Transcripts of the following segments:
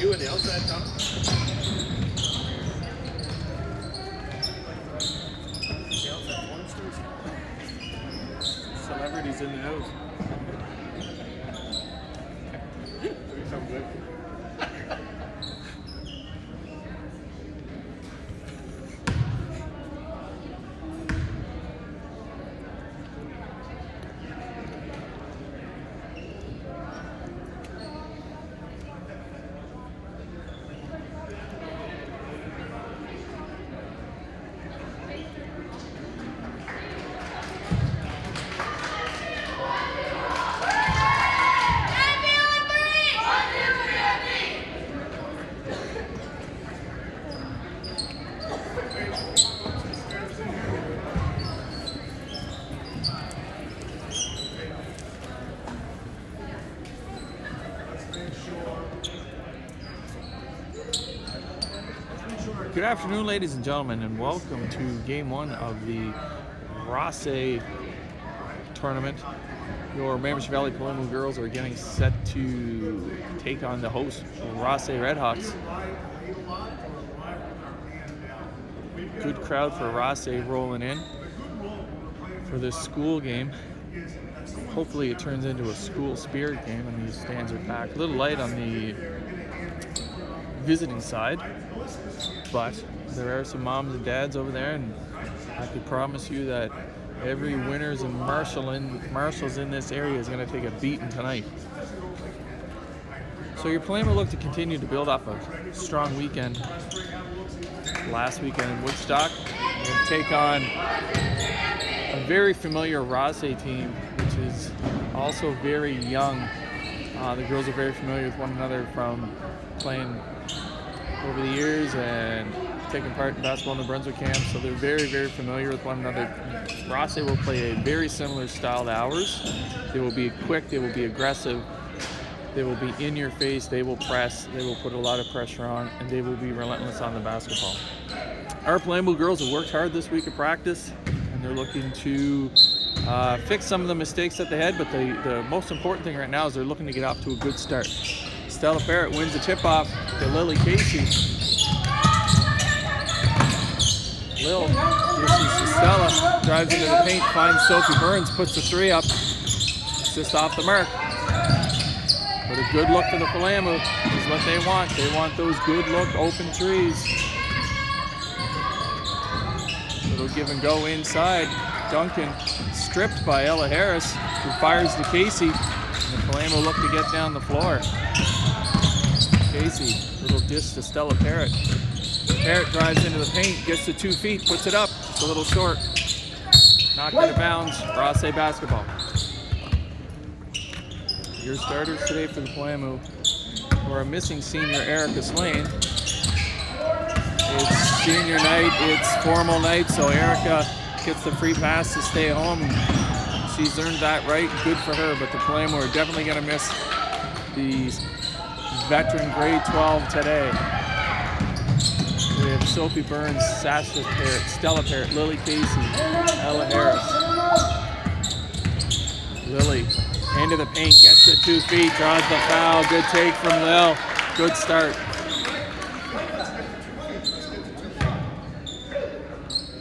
you in the outside tunnel. The outside monsters. Celebrities in the house. Doing something good. Good afternoon, ladies and gentlemen, and welcome to Game 1 of the Rothesay tournament. Your Membership Valley Paloma girls are getting set to take on the host, Rothesay Redhawks. Good crowd for Rothesay rolling in for this school game. Hopefully it turns into a school spirit game and these stands are packed. A little light on the visiting side, but there are some moms and dads over there, and I could promise you that every winners and marshals in this area is going to take a beating tonight. So your plan will look to continue to build off a strong weekend last weekend in Woodstock and take on a very familiar Rothesay team, which is also very young. The girls are very familiar with one another from playing over the years and taking part in basketball in the Brunswick camp, so they're very, very familiar with one another. Rothesay will play a very similar style to ours. They will be quick, they will be aggressive, they will be in your face, they will press, they will put a lot of pressure on, and they will be relentless on the basketball. Our Paloma girls have worked hard this week of practice, and they're looking to fix some of the mistakes that they had, but the most important thing right now is they're looking to get off to a good start. Stella Parrott wins the tip-off to Lily Casey. Lil dishes to Stella, drives into the paint, finds Sophie Burns, puts the three up, just off the mark. But a good look for the Paloma is what they want. They want those good look open threes. Little give and go inside. Duncan stripped by Ella Harris, who fires to Casey. And the Paloma look to get down the floor. Casey, little dish to Stella Parrott. Parrott drives into the paint, gets to 2 feet, puts it up. It's a little short. Knocked out of bounds. Rothesay basketball. Your starters today for the Paloma who are missing senior Erica Slane. It's senior night, it's formal night, so Erica gets the free pass to stay home. She's earned that right, good for her, but the Paloma are definitely going to miss the veteran grade 12 today. We have Sophie Burns, Sasha Parrott, Stella Parrott, Lily Casey, Ella Harris. Lily into the paint, gets to 2 feet, draws the foul. Good take from Lil. Good start.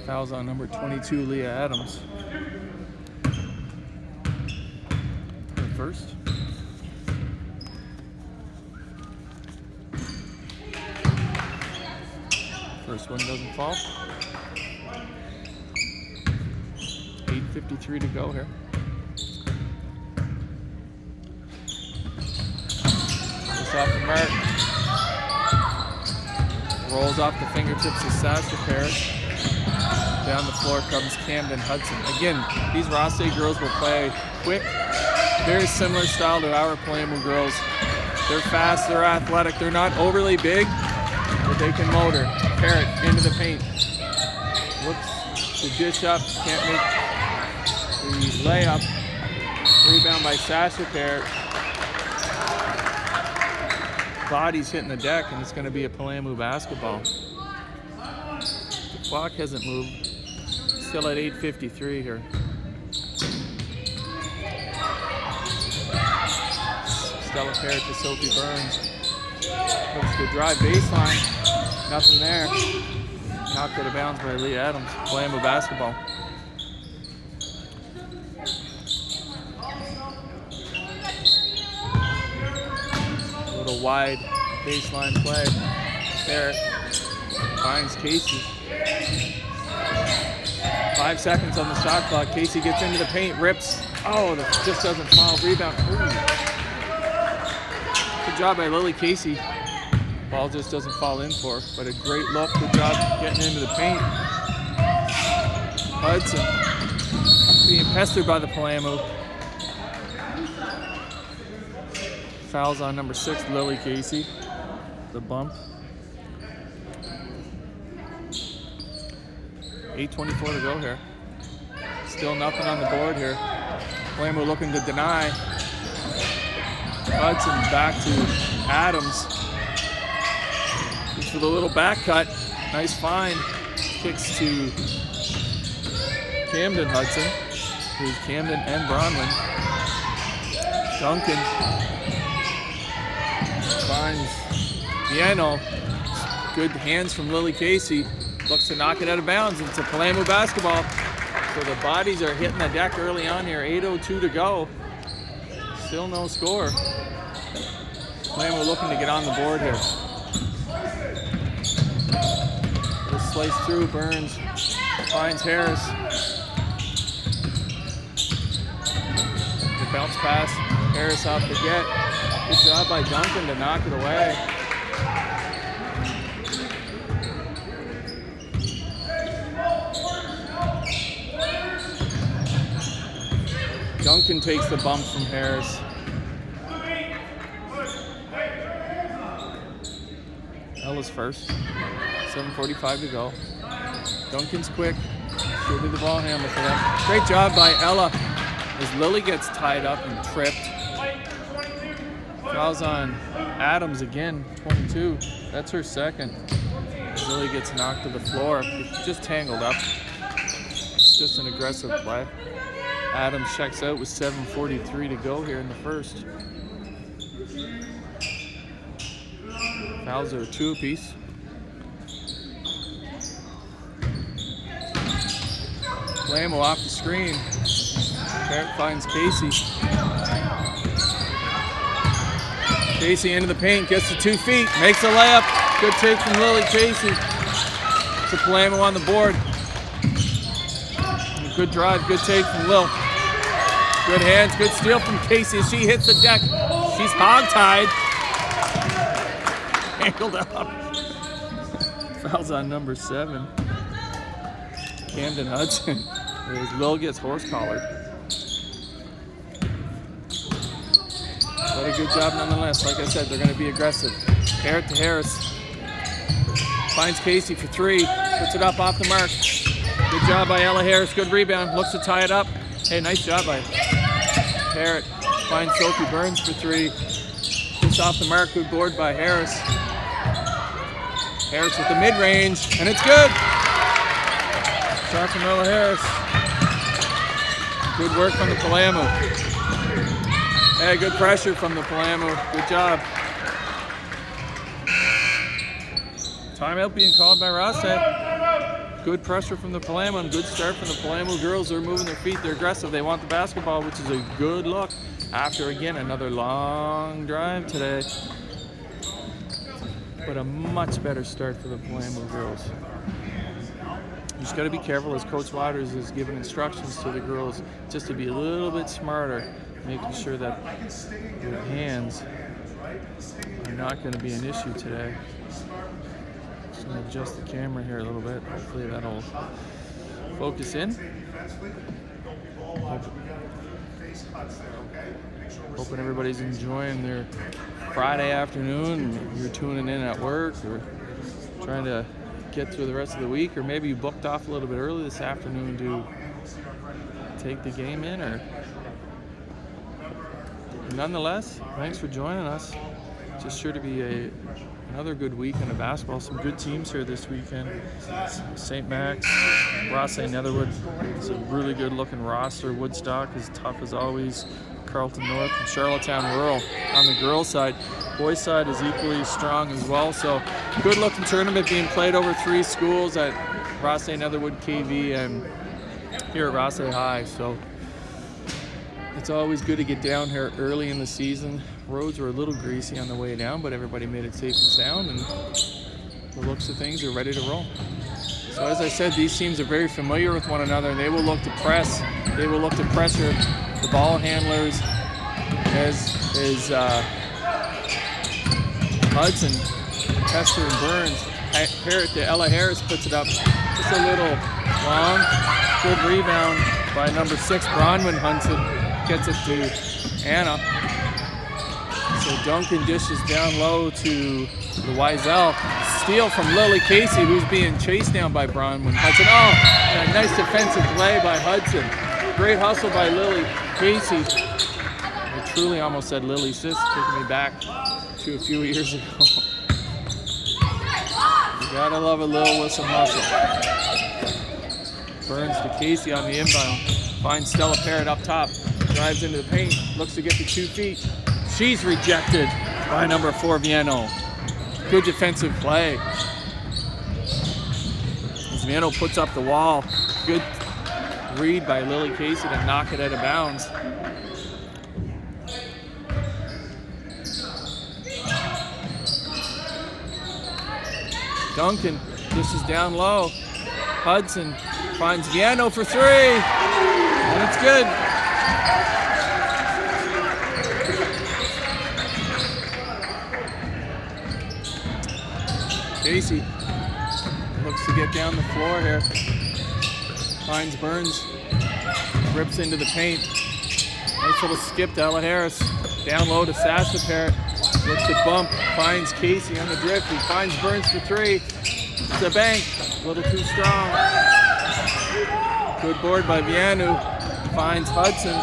Fouls on number 22, Leah Adams. First. First one doesn't fall. 8:53 to go here. Just off the mark. Rolls off the fingertips of Sasha Parrott. Down the floor comes Camden Hudson. Again, these Rothesay girls will play quick, very similar style to our Paloma girls. They're fast, they're athletic, they're not overly big, but they can motor. Parrott into the paint. Looks to dish up, can't make the layup. Rebound by Sasha Parrott. Body's hitting the deck, and it's going to be a Paloma basketball. The clock hasn't moved. Still at 8:53 here. Stella Parrott to Sophie Burns. Looks to drive baseline. Nothing there. Knocked out of bounds by Lee Adams. Palamo basketball. A little wide baseline play. There. Finds Casey. 5 seconds on the shot clock. Casey gets into the paint, rips. Oh, that just doesn't fall. Rebound. Ooh. Good job by Lily Casey. Ball just doesn't fall in for her, but a great look. Good job getting into the paint. Hudson being pestered by the Palamo. Fouls on number 6, Lily Casey. The bump. 8:24 to go here. Still nothing on the board here. Palamo looking to deny. Hudson back to Adams. Just with a little back cut. Nice find. Kicks to Camden Hudson. Who's Camden and Bronwyn. Duncan finds Viano. Good hands from Lily Casey. Looks to knock it out of bounds. It's a Palamo basketball. So the bodies are hitting the deck early on here. 8:02 to go. Still no score. Palamo looking to get on the board here. Just slice through. Burns finds Harris. The bounce pass. Harris off the get. Good job by Duncan to knock it away. Duncan takes the bump from Harris. Ella's first. 7:45 to go. Duncan's quick. She'll do the ball handle for them. Great job by Ella as Lily gets tied up and tripped. Fouls on Adams again, 22. That's her second. Lily gets knocked to the floor. Just tangled up. It's just an aggressive play. Adams checks out with 7:43 to go here in the first. Fouls are 2 apiece. Palamo off the screen. Barrett finds Casey. Casey into the paint, gets to 2 feet, makes a layup. Good take from Lily Casey. To Palamo on the board. Good drive, good take from Lil. Good hands, good steal from Casey as she hits the deck. She's hog-tied. Angled up. Fouls on number 7. Camden Hudson. As Lil gets horse-collared. But a good job nonetheless. Like I said, they're going to be aggressive. Barrett to Harris. Finds Casey for 3. Puts it up off the mark. Good job by Ella Harris. Good rebound. Looks to tie it up. Hey, nice job by Barrett. Finds Sophie Burns for 3. Just off the mark. Good board by Harris. Harris with the mid-range. And it's good. Shot from Ella Harris. Good work from the Palamo. Hey, good pressure from the Palamo. Good job. Timeout being called by Rothesay. Good pressure from the Palamo and good start from the Palamo girls. They're moving their feet. They're aggressive. They want the basketball, which is a good look after, again, another long drive today. But a much better start for the Palamo girls. You just got to be careful as Coach Waters is giving instructions to the girls just to be a little bit smarter, making sure that their hands are not going to be an issue today. Just going to adjust the camera here a little bit. Hopefully that'll focus in. Hoping everybody's enjoying their Friday afternoon. You're tuning in at work or trying to get through the rest of the week, or maybe you booked off a little bit early this afternoon to take the game in. Or nonetheless, thanks for joining us. Just sure to be another good weekend of basketball. Some good teams here this weekend. St. Max, Rothesay, Netherwood. It's a really good looking roster. Woodstock is tough as always. Carleton North and Charlottetown Rural on the girls side. Boys side is equally strong as well. So good looking tournament being played over 3 schools at Rothesay, Netherwood, KV, and here at Rothesay High. So it's always good to get down here early in the season. Roads were a little greasy on the way down, but everybody made it safe and sound, and the looks of things are ready to roll. So as I said, these teams are very familiar with one another, and they will look to press. They will look to pressure the ball handlers as Hudson, Hester, and Burns. Parrott to Ella Harris puts it up just a little long. Good rebound by number 6, Bronwyn Hudson. Gets it to Anna. So Duncan dishes down low to the Wiesel. Steal from Lily Casey, who's being chased down by Bronwyn Hudson. Oh, a nice defensive play by Hudson. Great hustle by Lily Casey. I truly almost said Lily Sis, taking me back to a few years ago. You gotta love a little with some hustle. Burns to Casey on the inbound. Finds Stella Parrott up top. Drives into the paint. Looks to get to 2 feet. She's rejected by number 4, Viano. Good defensive play. As Viano puts up the wall. Good read by Lily Casey to knock it out of bounds. Duncan dishes down low. Hudson finds Viano for 3. And it's good. Casey looks to get down the floor here. Finds Burns. Rips into the paint. Nice little skip to Ella Harris. Down low to Sasha Parrott. Looks to bump. Finds Casey on the drift. He finds Burns for 3. It's a bank. A little too strong. Good board by Vianu. Finds Hudson.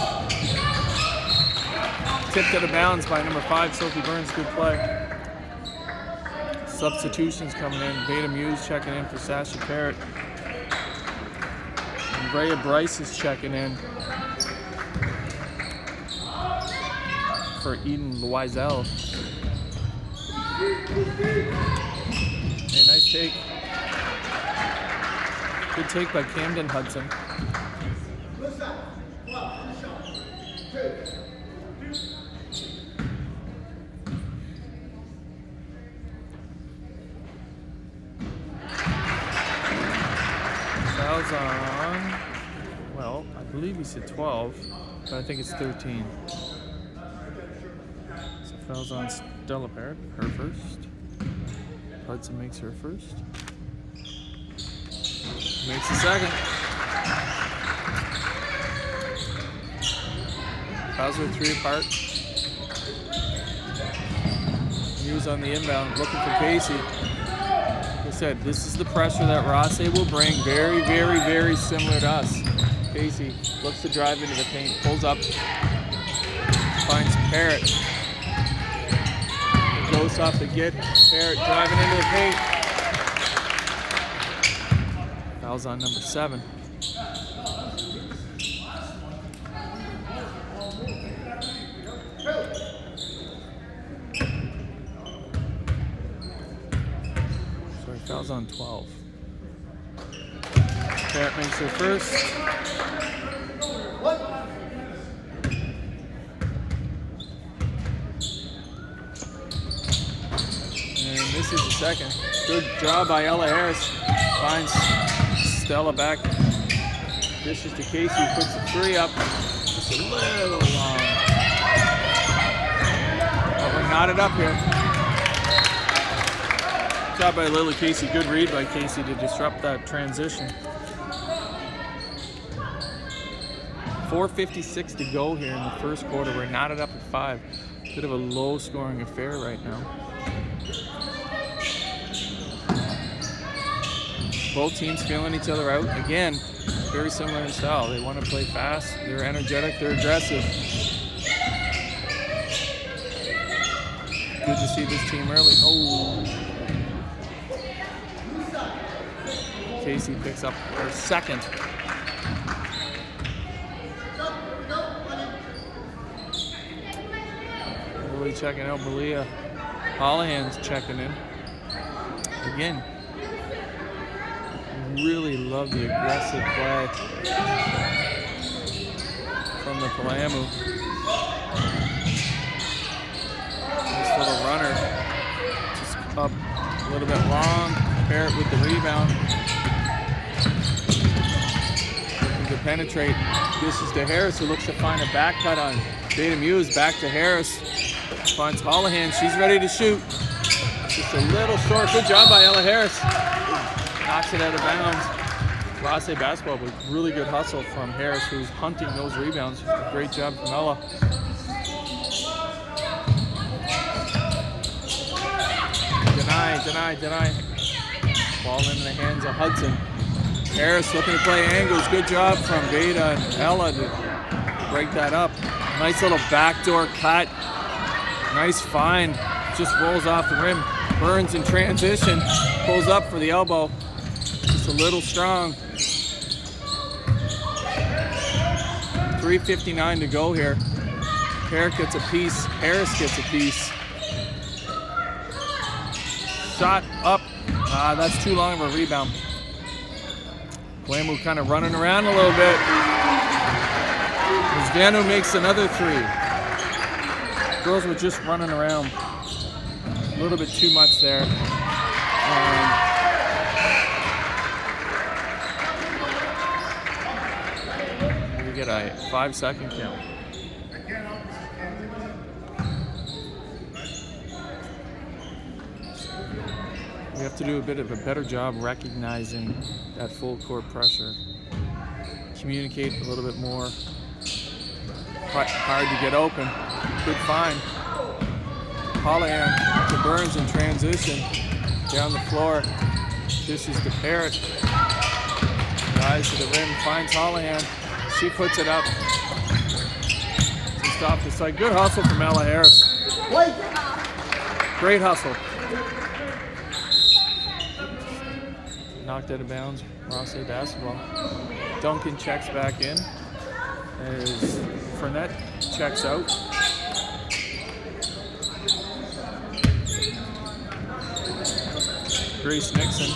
Tipped out of bounds by number 5, Sophie Burns. Good play. Substitutions coming in. Beta Muse checking in for Sasha Parrott. And Brea Bryce is checking in for Eden Wiesel. Hey, nice take. Good take by Camden Hudson. Fouls on, well, I believe he said 12, but I think it's 13. So fouls on Stella Parrott, her first. Hudson makes her first. Makes the second. Fouls are 3 apart. Muse on the inbound, looking for Casey. Like I said, this is the pressure that Rothesay will bring. Very, very, very similar to us. Casey looks to drive into the paint, pulls up, finds Parrott. Goes off the get. Parrott driving into the paint. Fouls on number 7. Sorry, fouls on 12. Parrott makes her first. This is the second. Good job by Ella Harris. Finds Stella back. Dishes to Casey, puts the 3 up. Just a little long. But we're knotted up here. Good job by Lily Casey. Good read by Casey to disrupt that transition. 4:56 to go here in the first quarter. We're knotted up at 5. Bit of a low scoring affair right now. Both teams feeling each other out. Again, very similar in style. They want to play fast. They're energetic. They're aggressive. Good to see this team early. Oh. Casey picks up her second. Really checking out Malia. Holohan's checking in. Again, really love the aggressive play from the Palamu. Nice little runner. Just up a little bit long. Parrott with the rebound. Looking to penetrate. This is to Harris, who looks to find a back cut on Beta Muse. Back to Harris. Finds Holohan. She's ready to shoot. Just a little short. Good job by Ella Harris. Knocks it out of bounds. Rothesay basketball, but really good hustle from Harris, who's hunting those rebounds. Great job from Ella. Deny. Ball into the hands of Hudson. Harris looking to play angles. Good job from Beta and Ella to break that up. Nice little backdoor cut. Nice find. Just rolls off the rim. Burns in transition. Pulls up for the elbow. Just a little strong. 3:59 to go here. Parrott gets a piece. Harris gets a piece. Shot up. That's too long of a rebound. Palamu kind of running around a little bit. Zvanu makes another three. Girls were just running around. A little bit too much there. We get a 5-second count. We have to do a bit of a better job recognizing that full court pressure. Communicate a little bit more. Hard to get open. Good find. Holohan to Burns in transition. Down the floor. Dishes to Parrott. Rise to the rim. Finds Holohan. She puts it up. Just off the side. Good hustle from Ella Harris. Great hustle. Knocked out of bounds. Rothesay basketball. Duncan checks back in as Fournette checks out. Grace Nixon.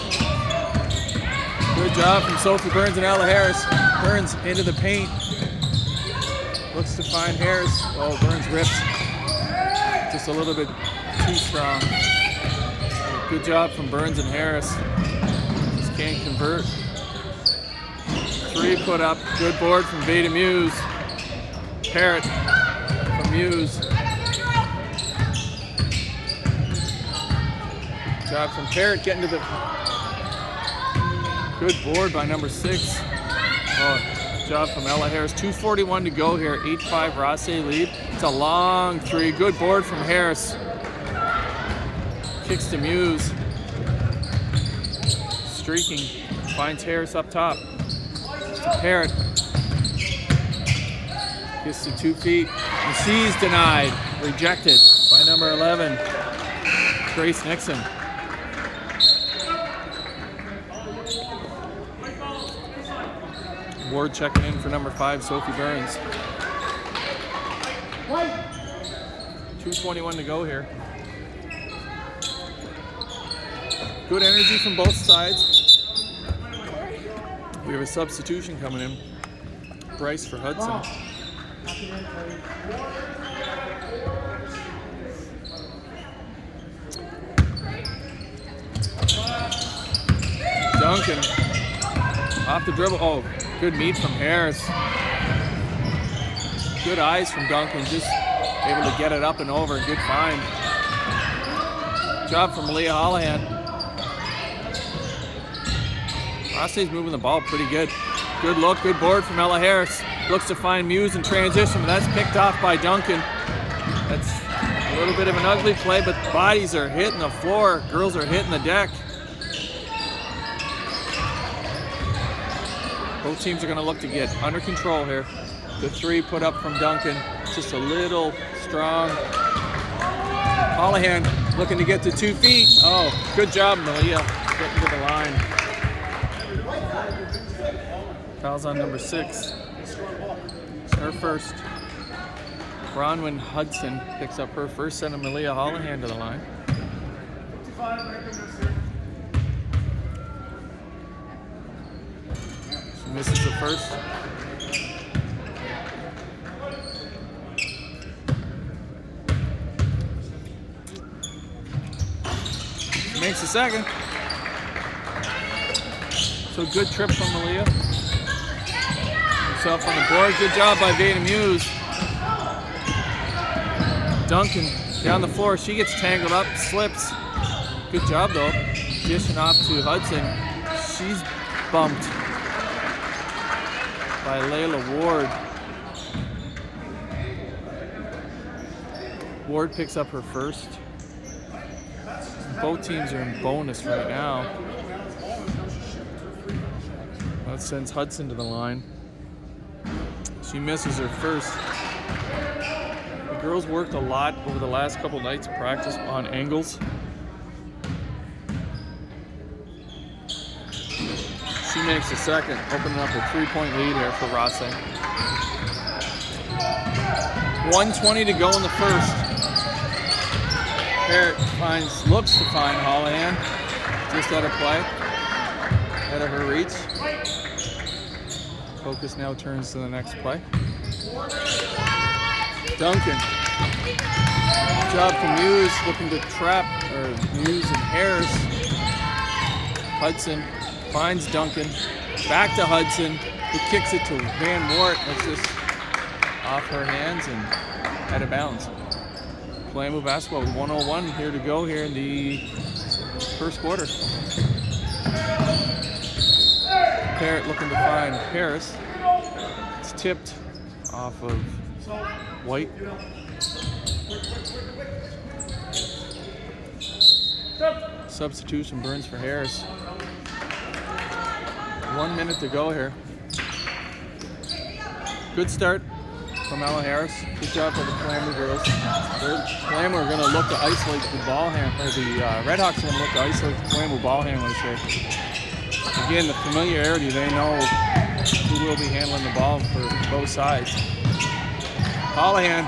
Good job from Sophie Burns and Ella Harris. Burns into the paint. Looks to find Harris. Oh, Burns rips. Just a little bit too strong. Good job from Burns and Harris. Just can't convert. Three put up. Good board from Beta Muse. Parrott from Muse. Good job from Parrott getting to the... Good board by number 6. Oh, good job from Ella Harris. 2:41 to go here. 8-5 Rothesay lead. It's a long three. Good board from Harris. Kicks to Muse. Streaking. Finds Harris up top. To Parrott. Gets to 2 feet. And she's denied. Rejected by number 11. Grace Nixon. Ward checking in for number 5, Sophie Burns. 2:21 to go here. Good energy from both sides. We have a substitution coming in. Bryce for Hudson. Duncan. Off the dribble. Oh, good meet from Harris. Good eyes from Duncan. Just able to get it up and over. Good find. Job from Malia Holohan. Rothesay's moving the ball pretty good. Good look, good board from Ella Harris. Looks to find Muse in transition, but that's picked off by Duncan. That's a little bit of an ugly play, but bodies are hitting the floor. Girls are hitting the deck. Both teams are going to look to get under control here. The three put up from Duncan, just a little strong. Holohan looking to get to 2 feet. Oh, good job, Malia, getting to the line. Foul's on number 6. It's her first. Bronwyn Hudson picks up her first, sending Malia Holohan to the line. She misses the first. She makes the second. So good trip from Malia. Herself on the board. Good job by Veda Muse. Duncan down the floor. She gets tangled up, slips. Good job though. Dishing off to Hudson. She's bumped by Layla Ward. Ward picks up her first. Both teams are in bonus right now. That sends Hudson to the line. She misses her first. The girls worked a lot over the last couple nights of practice on angles. She makes the second, opening up a 3-point lead here for Rothesay. 1:20 to go in the first. Parrott looks to find Holohan, just out of play, out of her reach. Focus now turns to the next play. Duncan. Good job from Muse, looking to trap, or Muse and Harris. Hudson finds Duncan. Back to Hudson, who kicks it to Van Wart. That's just off her hands and out of bounds. Playing with basketball with 1:01 here to go here in the first quarter. Parrott looking to find Harris. It's tipped off of White. Substitution, Burns for Harris. 1 minute to go here. Good start from Ella Harris. Good job for the Clamor girls. Clamor are going to look to isolate the ball handler. The Redhawks are going to look to isolate the Clamor ball handlers here. Again, the familiarity, they know who will be handling the ball for both sides. Holohan,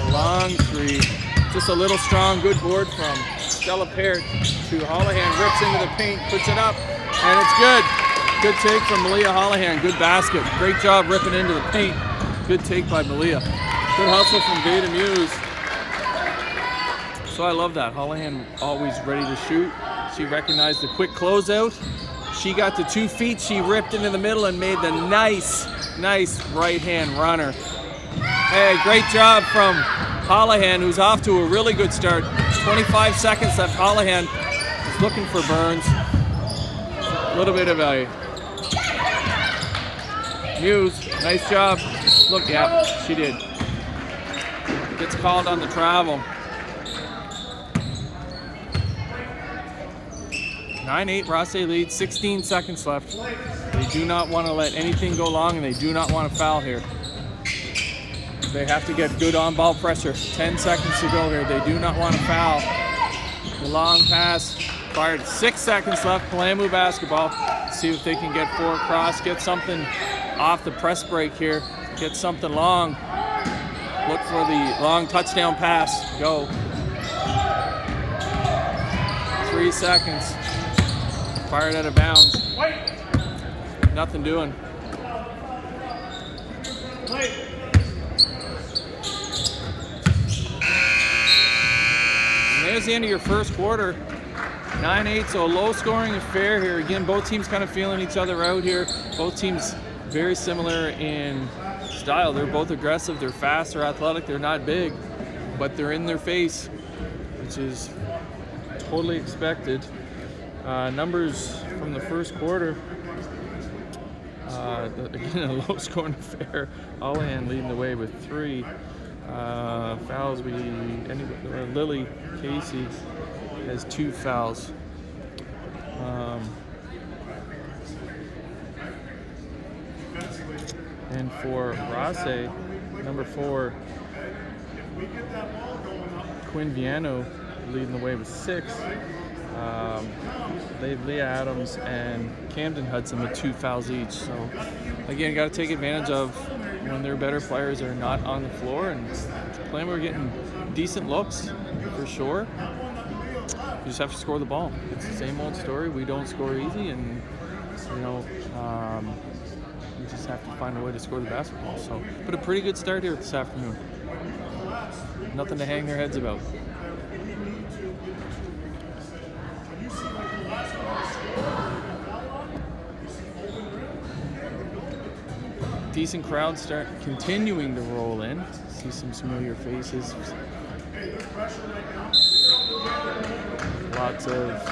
a long three. Just a little strong, good board from Stella Parrott to Holohan. Rips into the paint, puts it up, and it's good. Good take from Malia Holohan. Good basket. Great job ripping into the paint. Good take by Malia. Good hustle from Veda Muse. So I love that. Holohan always ready to shoot. She recognized the quick closeout. She got to 2 feet. She ripped into the middle and made the nice right-hand runner. Hey, great job from Holohan, who's off to a really good start. 25 seconds left. Holohan is looking for Burns. A little bit of a Muse, nice job. Look, yeah, she did. Gets called on the travel. 9-8, Rothesay lead, 16 seconds left. They do not want to let anything go long, and they do not want to foul here. They have to get good on-ball pressure. 10 seconds to go here. They do not want to foul. The long pass fired. 6 seconds left. Palamu basketball. See if they can get 4 across. Get something off the press break here. Get something long. Look for the long touchdown pass. Go. 3 seconds. Fired out of bounds. Nothing doing. And there's the end of your first quarter. 9-8, so a low-scoring affair here. Again, both teams kind of feeling each other out here. Both teams very similar in style. They're both aggressive. They're fast. They're athletic. They're not big, but they're in their face, which is totally expected. Numbers from the first quarter. Again, a low-scoring affair. Holohan leading the way with 3 fouls. Lily Casey has 2 fouls. And for Rothesay, number 4, Quinn Viano leading the way with 6. They have Leah Adams and Camden Hudson with 2 fouls each. So again, got to take advantage of when their better players are not on the floor and Playing, we're getting decent looks for sure. You just have to score the ball. It's the same old story. We don't score easy, and we just have to find a way to score the basketball. So, but a pretty good start here this afternoon. Nothing to hang their heads about. Decent crowd start continuing to roll in. See some familiar faces. Lots of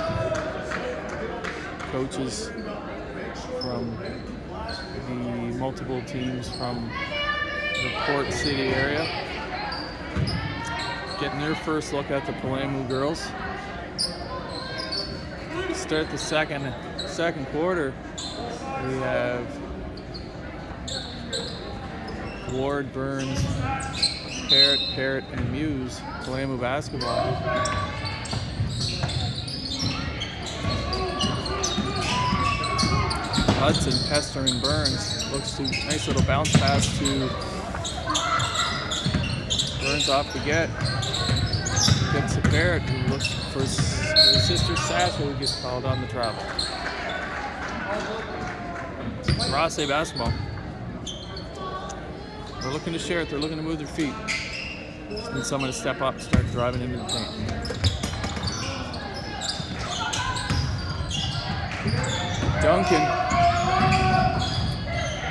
coaches from the multiple teams from the Port City area getting their first look at the Palamu girls. Start the second quarter. We have Ward, Burns, Parrott, and Muse, Palamu basketball. Hudson pestering Burns. Looks to nice little bounce pass to Burns off the get. Gets to Parrott, who looks for his sister Satchel, who gets called on the travel. Rothesay basketball. They're looking to share it. They're looking to move their feet. Just need someone to step up and start driving into the paint. Duncan.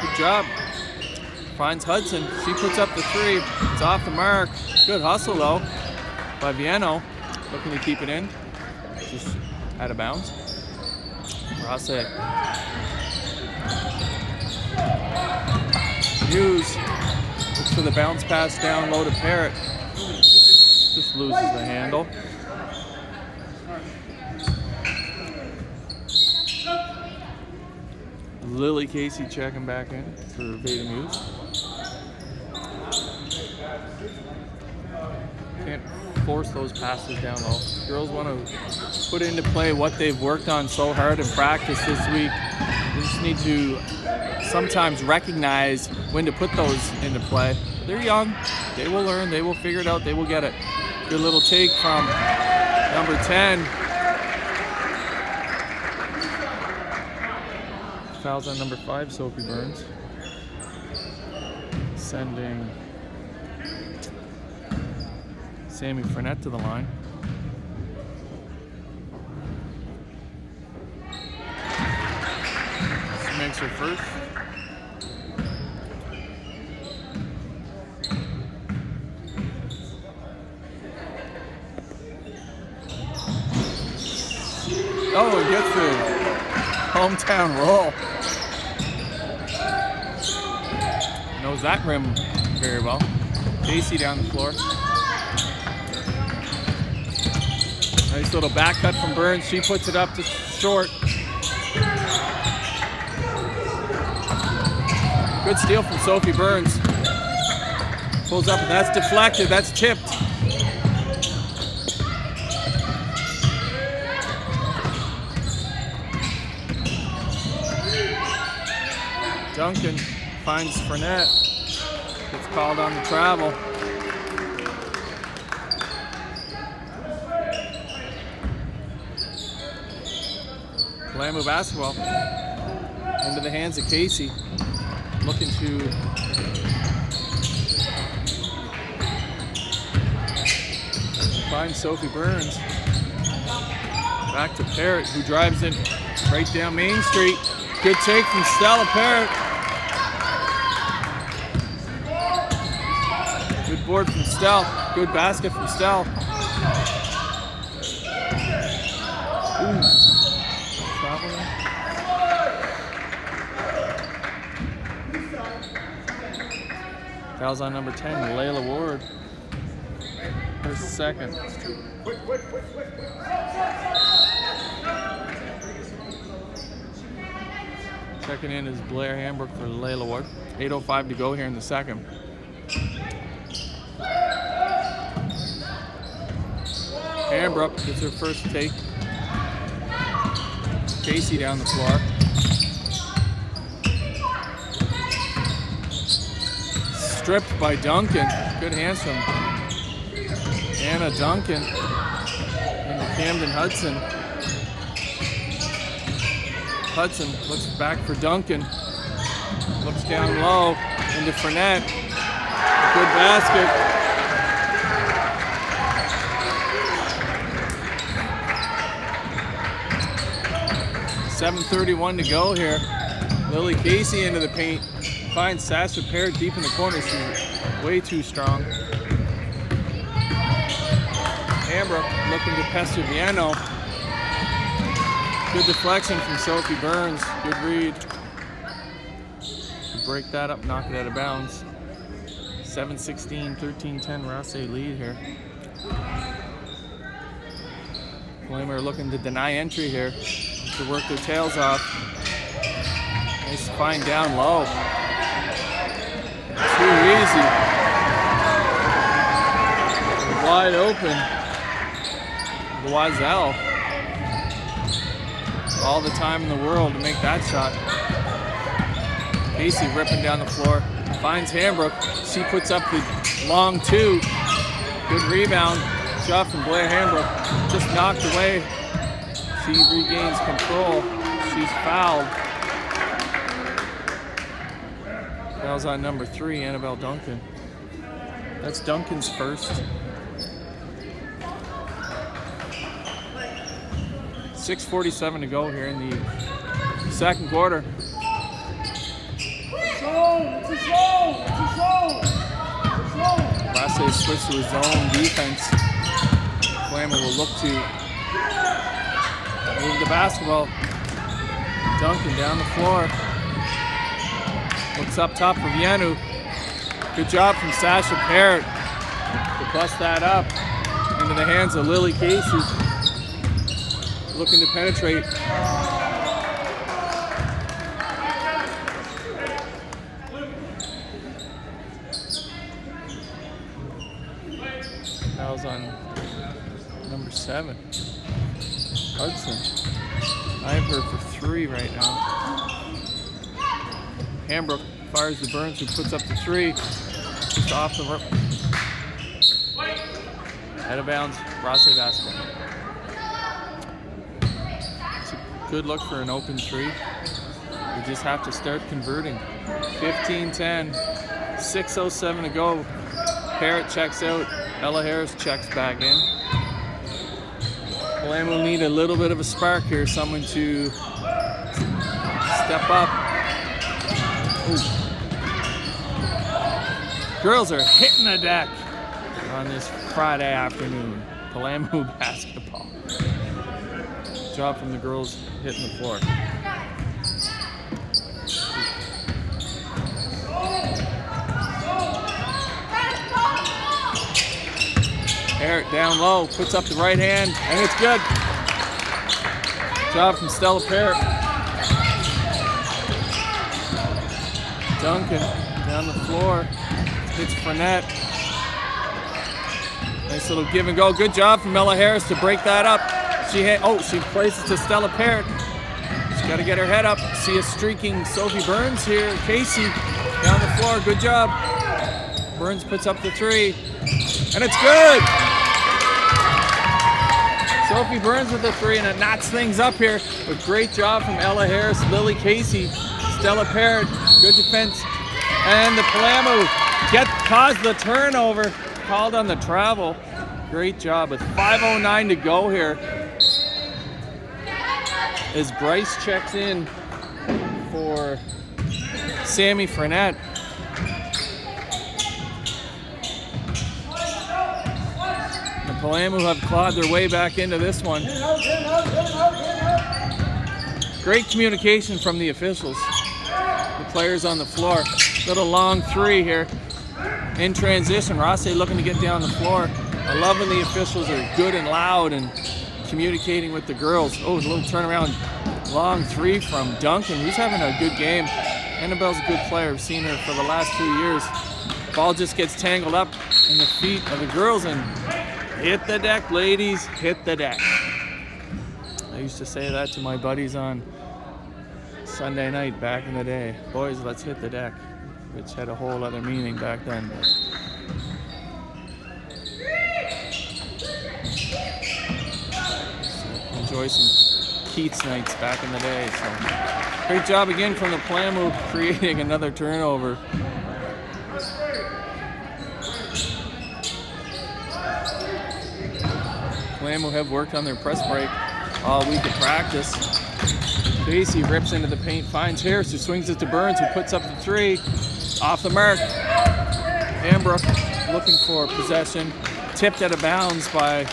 Good job. Finds Hudson. She puts up the three. It's off the mark. Good hustle, though, by Vieno. Looking to keep it in. Just out of bounds. Rothesay. Hughes. Looks for the bounce pass down low to Parrott. Just loses the handle. Lily Casey checking back in for Veda Muse. Can't force those passes down low. Girls want to put into play what they've worked on so hard in practice this week. They just need to sometimes recognize when to put those into play. They're young. They will learn. They will figure it out. They will get it. Good little take from number 10. Fouls on number 5, Sophie Burns. Sending Sammy Frenette to the line. She makes her first. Oh, it gets the hometown roll. Knows that rim very well. Casey down the floor. Nice little back cut from Burns. She puts it up to short. Good steal from Sophie Burns. Pulls up, and that's deflected. That's tipped. Duncan finds Frenette. Gets called on the travel. Palamu basketball into the hands of Casey. Looking to find Sophie Burns. Back to Parrott, who drives in right down Main Street. Good take from Stella Parrott. Good board from Stell. Good basket from Stell. Ooh. Fouls on number 10, Layla Ward. Her second. Checking in is Blair Hambrook for Layla Ward. 8:05 to go here in the second. Hambrook gets her first take. Casey down the floor. Stripped by Duncan. Good hands from Anna Duncan into Camden Hudson. Hudson looks back for Duncan. Looks down low into Fournette. Good basket. .7:31 to go here. Lily Casey into the paint. Finds Sasha Parrott deep in the corner. She's way too strong. Ambrook looking to pester Viano. Good deflection from Sophie Burns. Good read. Break that up, knock it out of bounds. 7-16, 13-10 Rothesay lead here. Flamer looking to deny entry here to work their tails off. Nice find down low. Too easy. Wide open. Loisel. All the time in the world to make that shot. Casey ripping down the floor. Finds Hambrook. She puts up the long two. Good rebound. Shot from Blair Hambrook. Just knocked away. She regains control. She's fouled. Foul's on number 3, Annabelle Duncan. That's Duncan's first. 6:47 to go here in the second quarter. Rothesay switched to his zone defense. Flamer will look to move the basketball. Duncan down the floor. Looks up top for Vianu. Good job from Sasha Parrott to bust that up into the hands of Lily Casey. Looking to penetrate. Fouls on number 7, Hudson. I have her for 3 right now. Hambrook fires the Burns, who puts up the 3. Just off the rope. Out of bounds, Rothesay basketball. It's a good look for an open 3. We just have to start converting. 15-10, 6:07 to go. Parrott checks out. Ella Harris checks back in. Lamb will need a little bit of a spark here. Someone to step up. Ooh. Girls are hitting the deck on this Friday afternoon. Palamu basketball. Job from the girls hitting the floor. Parrott down low, puts up the right hand, and it's good. Job from Stella Parrott. Duncan down the floor, hits Fournette. Nice little give and go. Good job from Ella Harris to break that up. She places to Stella Parrott. She's got to get her head up. See a streaking Sophie Burns here. Casey down the floor. Good job. Burns puts up the 3, and it's good. Sophie Burns with the 3, and it knocks things up here. But great job from Ella Harris, Lily Casey, Stella Parrott. Good defense. And the Palamu caused the turnover. Called on the travel. Great job with 5:09 to go here. As Bryce checks in for Sammy Fournette. The Palamu have clawed their way back into this one. Great communication from the officials. The players on the floor. Little long 3 here. In transition, Rothesay looking to get down the floor. I love when the officials are good and loud and communicating with the girls. Oh, a little turnaround. Long 3 from Duncan, who's having a good game. Annabelle's a good player. I've seen her for the last 2 years. Ball just gets tangled up in the feet of the girls, and hit the deck, ladies. Hit the deck. I used to say that to my buddies on Sunday night back in the day. Boys, let's hit the deck. Which had a whole other meaning back then. enjoy some Keats nights back in the day. So great job again from the Plamu creating another turnover. Plamu have worked on their press break all week at practice. Casey rips into the paint, finds Harris, who swings it to Burns, who puts up the three. Off the mark. Hambrook looking for possession. Tipped out of bounds by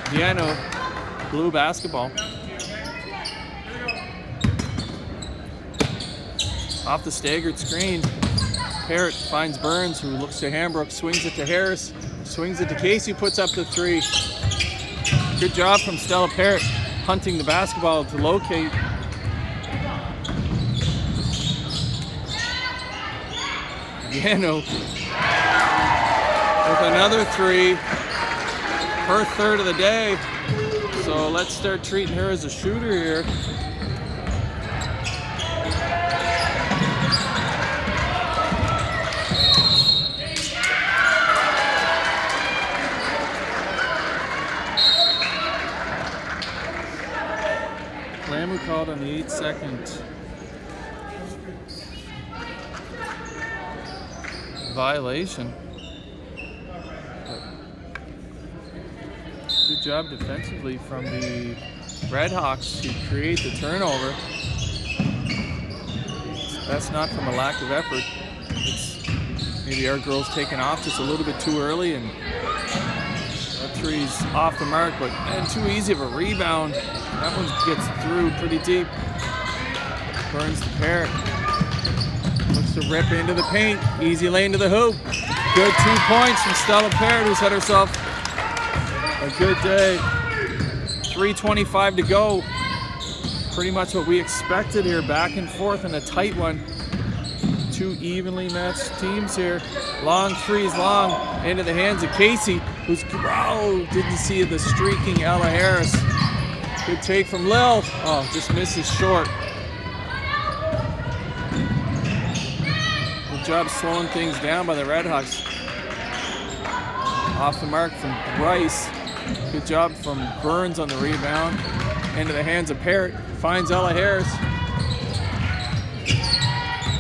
Viano. Blue basketball. Off the staggered screen. Parrott finds Burns, who looks to Hambrook, swings it to Harris, swings it to Casey, puts up the three. Good job from Stella Parrott hunting the basketball to locate. Viano with another three, her third of the day. So let's start treating her as a shooter here. Plamu called on the 8-second violation. Good job defensively from the Redhawks to create the turnover. That's not from a lack of effort. It's maybe our girls taking off just a little bit too early, and that three's off the mark, but too easy of a rebound. That one gets through pretty deep. Burns to Parrott. Looks to rip into the paint. Easy lane to the hoop. Good 2 points from Stella Parrott, who's had herself a good day. 3:25 to go. Pretty much what we expected here. Back and forth in a tight one. Two evenly matched teams here. Long threes, long into the hands of Casey, who's didn't see the streaking Ella Harris. Good take from Lil. Oh, just misses short. Good job slowing things down by the Redhawks. Off the mark from Bryce. Good job from Burns on the rebound. Into the hands of Parrott. Finds Ella Harris.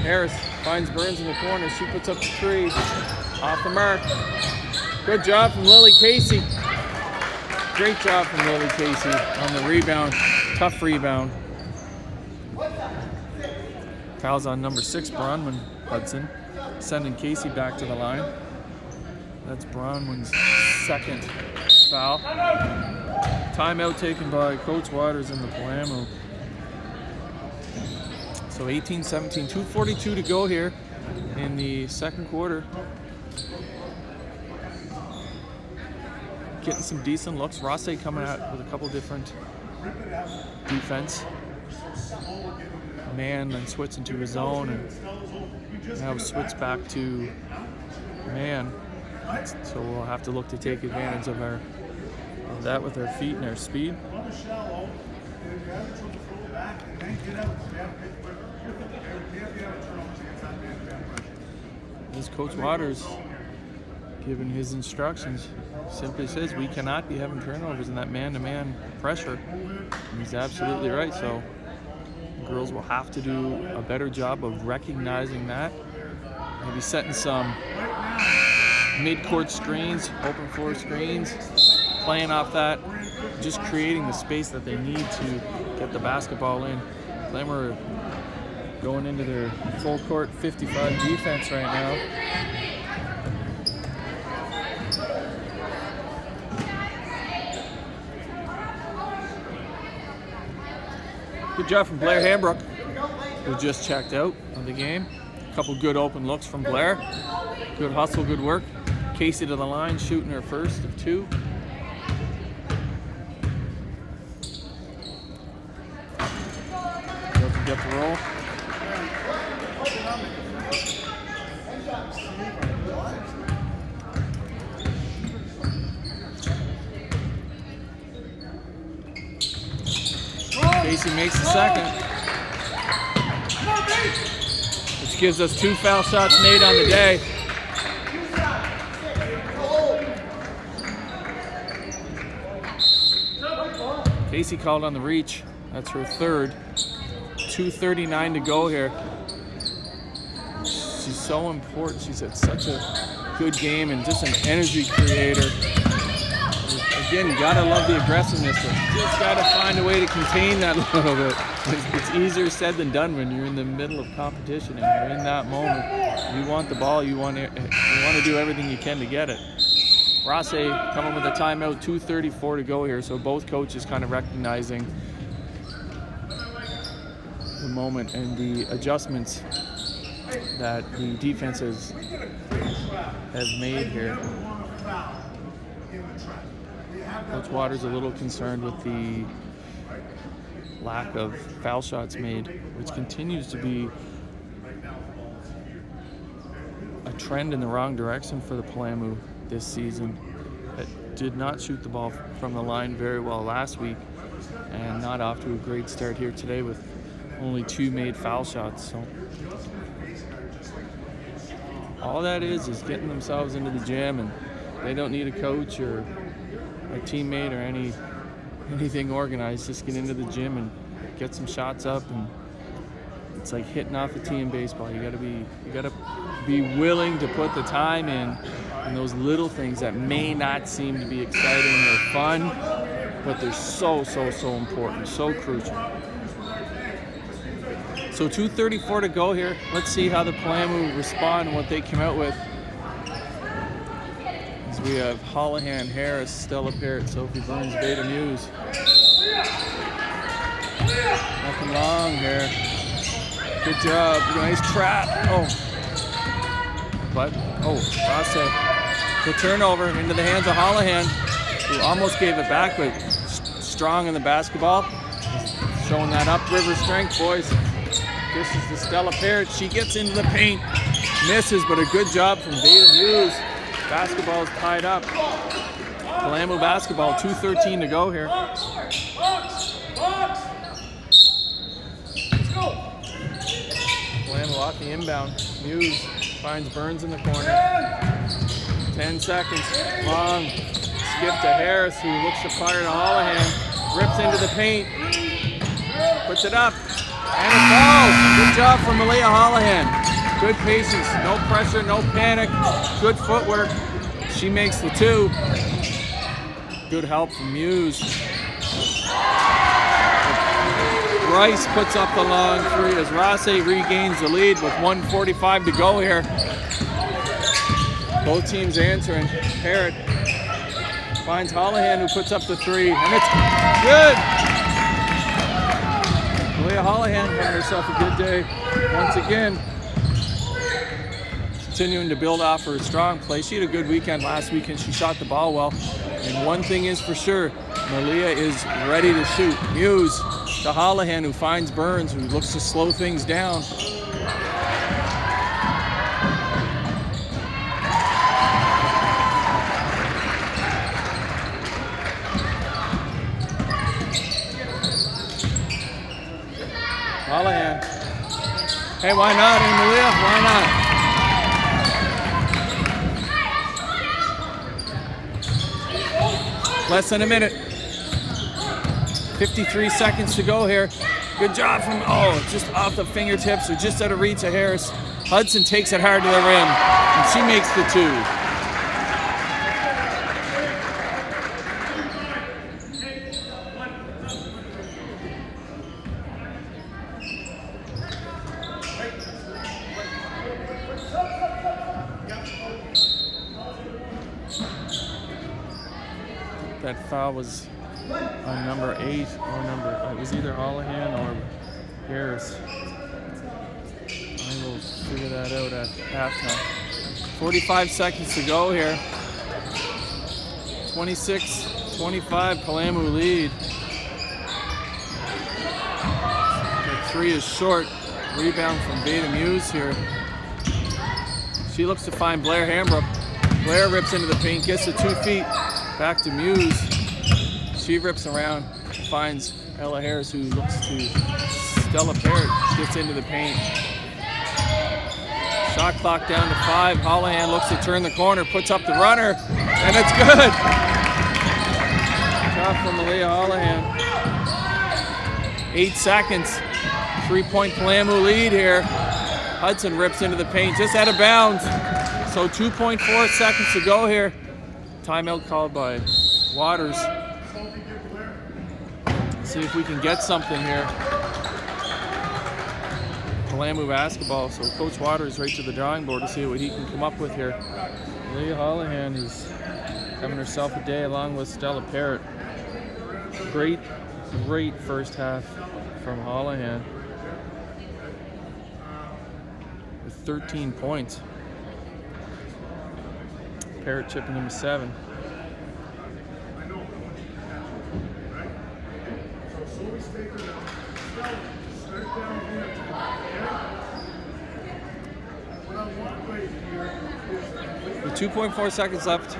Harris finds Burns in the corner. She puts up the three. Off the mark. Good job from Lily Casey. Great job from Lily Casey on the rebound. Tough rebound. Foul's on number 6, Bronwyn Hudson, sending Casey back to the line. That's Bronwyn's second foul. Timeout taken by Coach Waters in the Plamu. So 18-17, 2:42 to go here in the second quarter. Getting some decent looks. Rothesay coming out with a couple different defense. Man then switching to his own, and now switch back to man. So we'll have to look to take advantage of that with our feet and our speed. As Coach Waters given his instructions, simply says we cannot be having turnovers in that man-to-man pressure. And he's absolutely right. So the girls will have to do a better job of recognizing that. Maybe setting some mid-court screens, open floor screens, playing off that, just creating the space that they need to get the basketball in. Glamour going into their full court 55 defense right now. Good job from Blair Hambrook, who just checked out of the game. A couple good open looks from Blair. Good hustle, good work. Casey to the line, shooting her first of two. Doesn't get the roll. Casey makes the second, which gives us 2 foul shots made on the day. Casey called on the reach. That's her third. 2:39 to go here. She's so important. She's had such a good game and just an energy creator. Again, you gotta love the aggressiveness. You just gotta find a way to contain that a little bit. It's easier said than done when you're in the middle of competition and you're in that moment. You want the ball. You want to do everything you can to get it. Rothesay coming with a timeout. 2:34 to go here. So both coaches kind of recognizing the moment and the adjustments that the defenses have made here. Coach Waters a little concerned with the lack of foul shots made, which continues to be a trend in the wrong direction for the Palamu this season. It did not shoot the ball from the line very well last week, and not off to a great start here today with only 2 made foul shots. So all that is getting themselves into the gym, and they don't need a coach or a teammate or anything organized. Just get into the gym and get some shots up, and it's like hitting off a tee in baseball. You gotta be willing to put the time in those little things that may not seem to be exciting or fun, but they're so important, so crucial. So 2:34 to go here. Let's see how the Palamu respond and what they come out with. As we have Holohan, Harris, Stella Parrott, Sophie Burns, Beta Muse. Nothing wrong here. Good job. Nice trap. Rothesay. The turnover into the hands of Holohan, who almost gave it back, but strong in the basketball. Showing that upriver strength, boys. This is the Stella Parrott. She gets into the paint. Misses, but a good job from Beta Muse. Basketball is tied up. Palamu basketball, 2:13 to go here. Palamu off the inbound. Muse finds Burns in the corner. 10 seconds. Long skip to Harris, who looks to fire to Holohan. Rips into the paint. Puts it up. And it falls. Good job from Malia Holohan. Good patience. No pressure, no panic. Good footwork. She makes the 2. Good help from Muse. Rice puts up the long 3 as Rothesay regains the lead with 1:45 to go here. Both teams answering. Parrott finds Holohan, who puts up the 3, and it's good. Malia Holohan having herself a good day once again. Continuing to build off her strong play. She had a good weekend last weekend. She shot the ball well. And one thing is for sure, Malia is ready to shoot. Muse to Holohan, who finds Burns, who looks to slow things down. Holohan. Hey, why not? Hey, Malia, why not? Less than a minute. 53 seconds to go here. Good job from, just off the fingertips or just out of reach of Harris. Hudson takes it hard to the rim, and she makes the 2. That foul was on number 8 or it was either Holohan or Harris. I will figure that out at halftime. 45 seconds to go here. 26-25, Palamu lead. The 3 is short. Rebound from Beta Muse here. She looks to find Blair Hambrook. Blair rips into the paint, gets to 2 feet. Back to Muse. She rips around, finds Ella Harris, who looks to Stella Parrott, gets into the paint. Shot clock down to 5. Holohan looks to turn the corner, puts up the runner, and it's good. enough for Malia Holohan. 8 seconds. 3-point Palamu lead here. Hudson rips into the paint, just out of bounds. So 2.4 seconds to go here. Timeout called by Waters. See if we can get something here. Palamu basketball, so Coach Waters right to the drawing board to see what he can come up with here. Malia Holohan is having herself a day along with Stella Parrott. Great first half from Holohan with 13 points. Parrott chipping him 7. With 2.4 seconds left.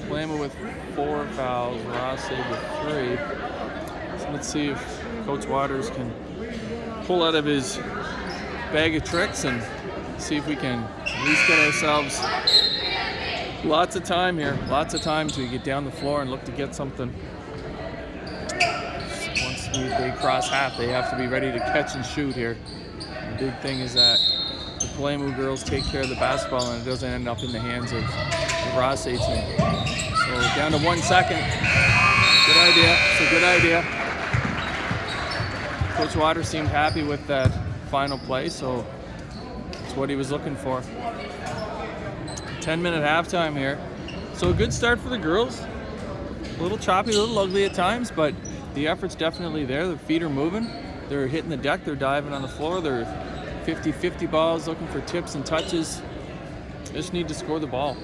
Palamu with 4 fouls, Rothesay with 3. So let's see if Coach Waters can pull out of his bag of tricks and see if we can at least get ourselves lots of time here. Lots of time to get down the floor and look to get something. Once they cross half, they have to be ready to catch and shoot here. The big thing is that the Palamu girls take care of the basketball and it doesn't end up in the hands of the Rothesay team. So down to 1 second. Good idea. It's a good idea. Coach Waters seemed happy with that final play, so it's what he was looking for. 10-minute halftime here. So a good start for the girls. A little choppy, a little ugly at times, but the effort's definitely there. Their feet are moving. They're hitting the deck. They're diving on the floor. They're 50-50 balls, looking for tips and touches. Just need to score the ball.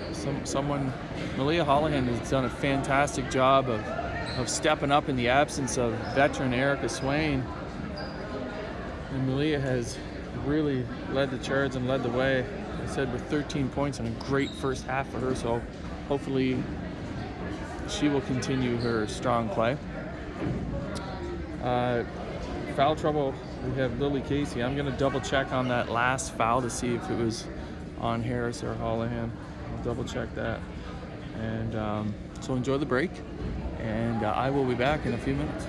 Malia Holohan has done a fantastic job of stepping up in the absence of veteran Erica Swain. And Malia has really led the charge and led the way. I said with 13 points and a great first half for her, so hopefully she will continue her strong play. Foul trouble, we have Lily Casey. I'm going to double check on that last foul to see if it was on Harris or Holohan. I'll double check that. And so enjoy the break, and I will be back in a few minutes.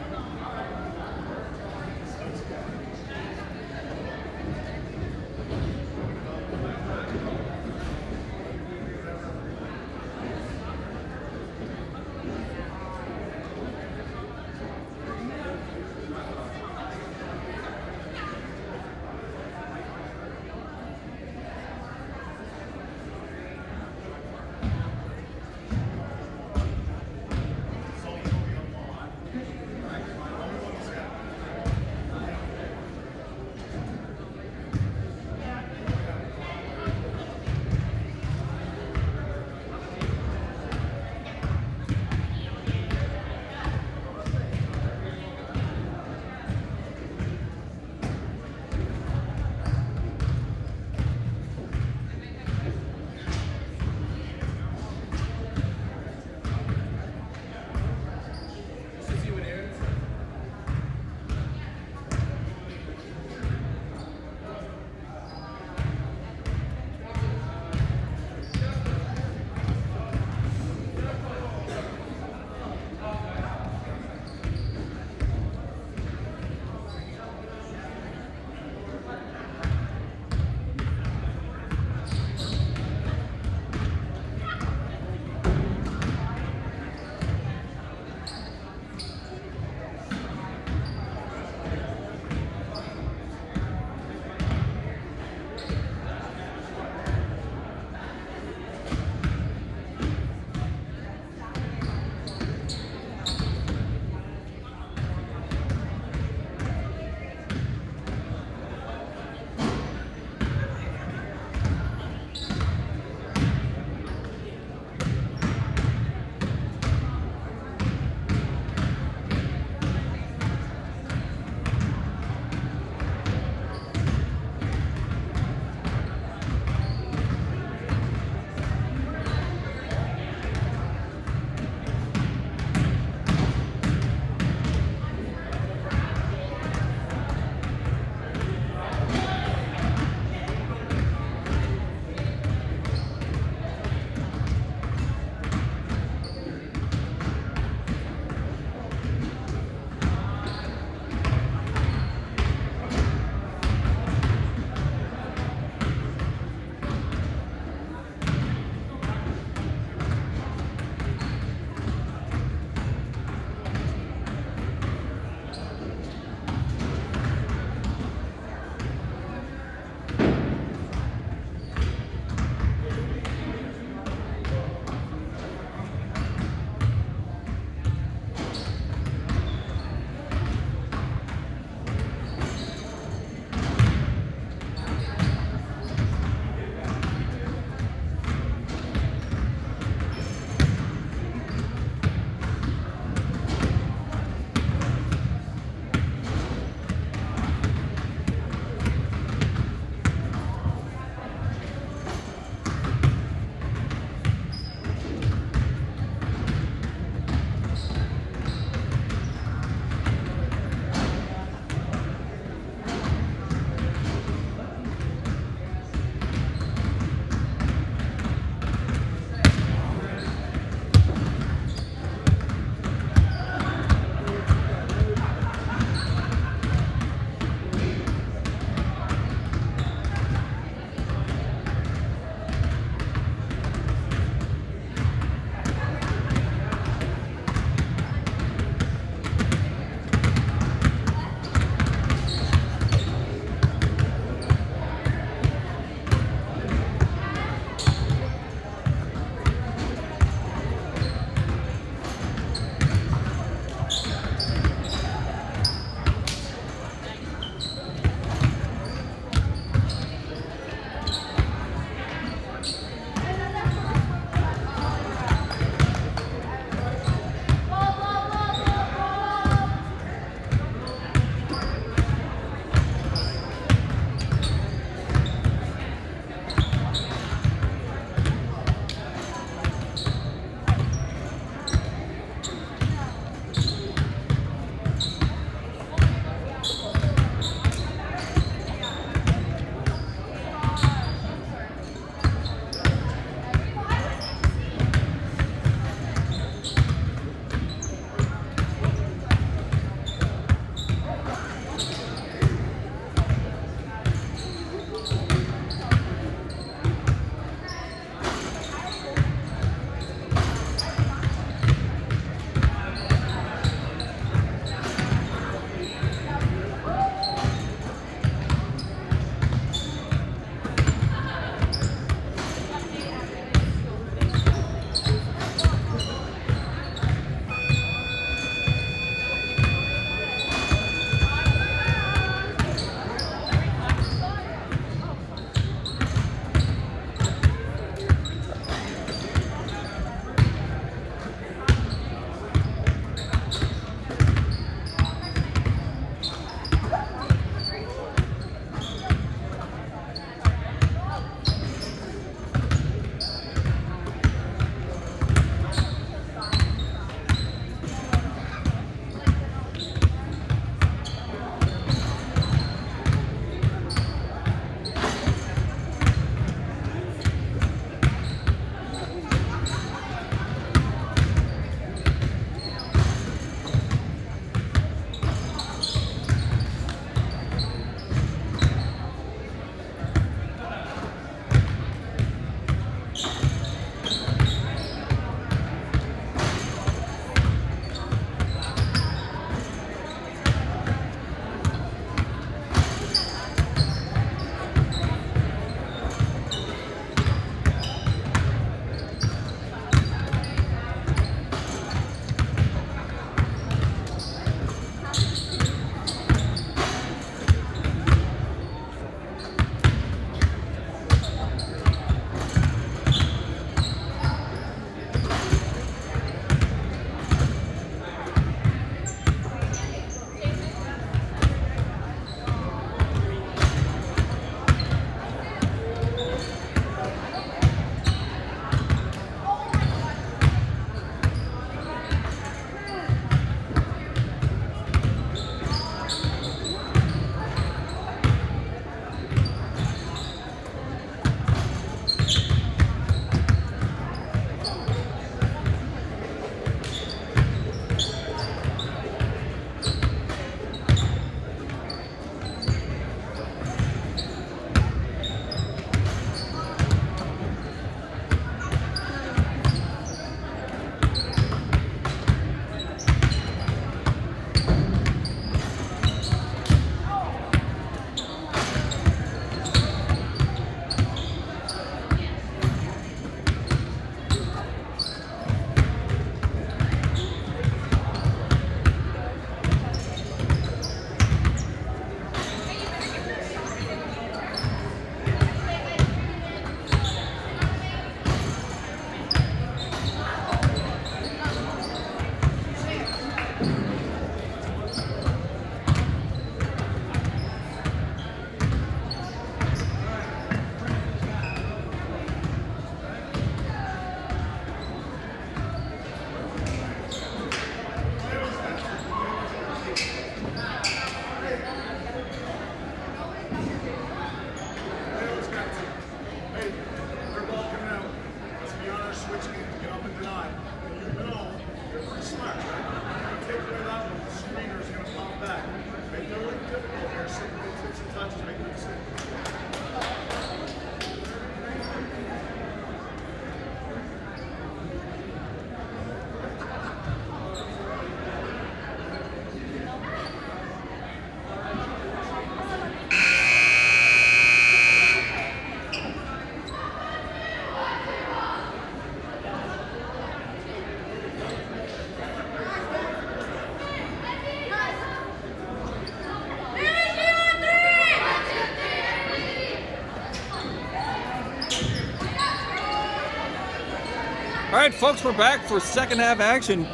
folks, we're back for second half action.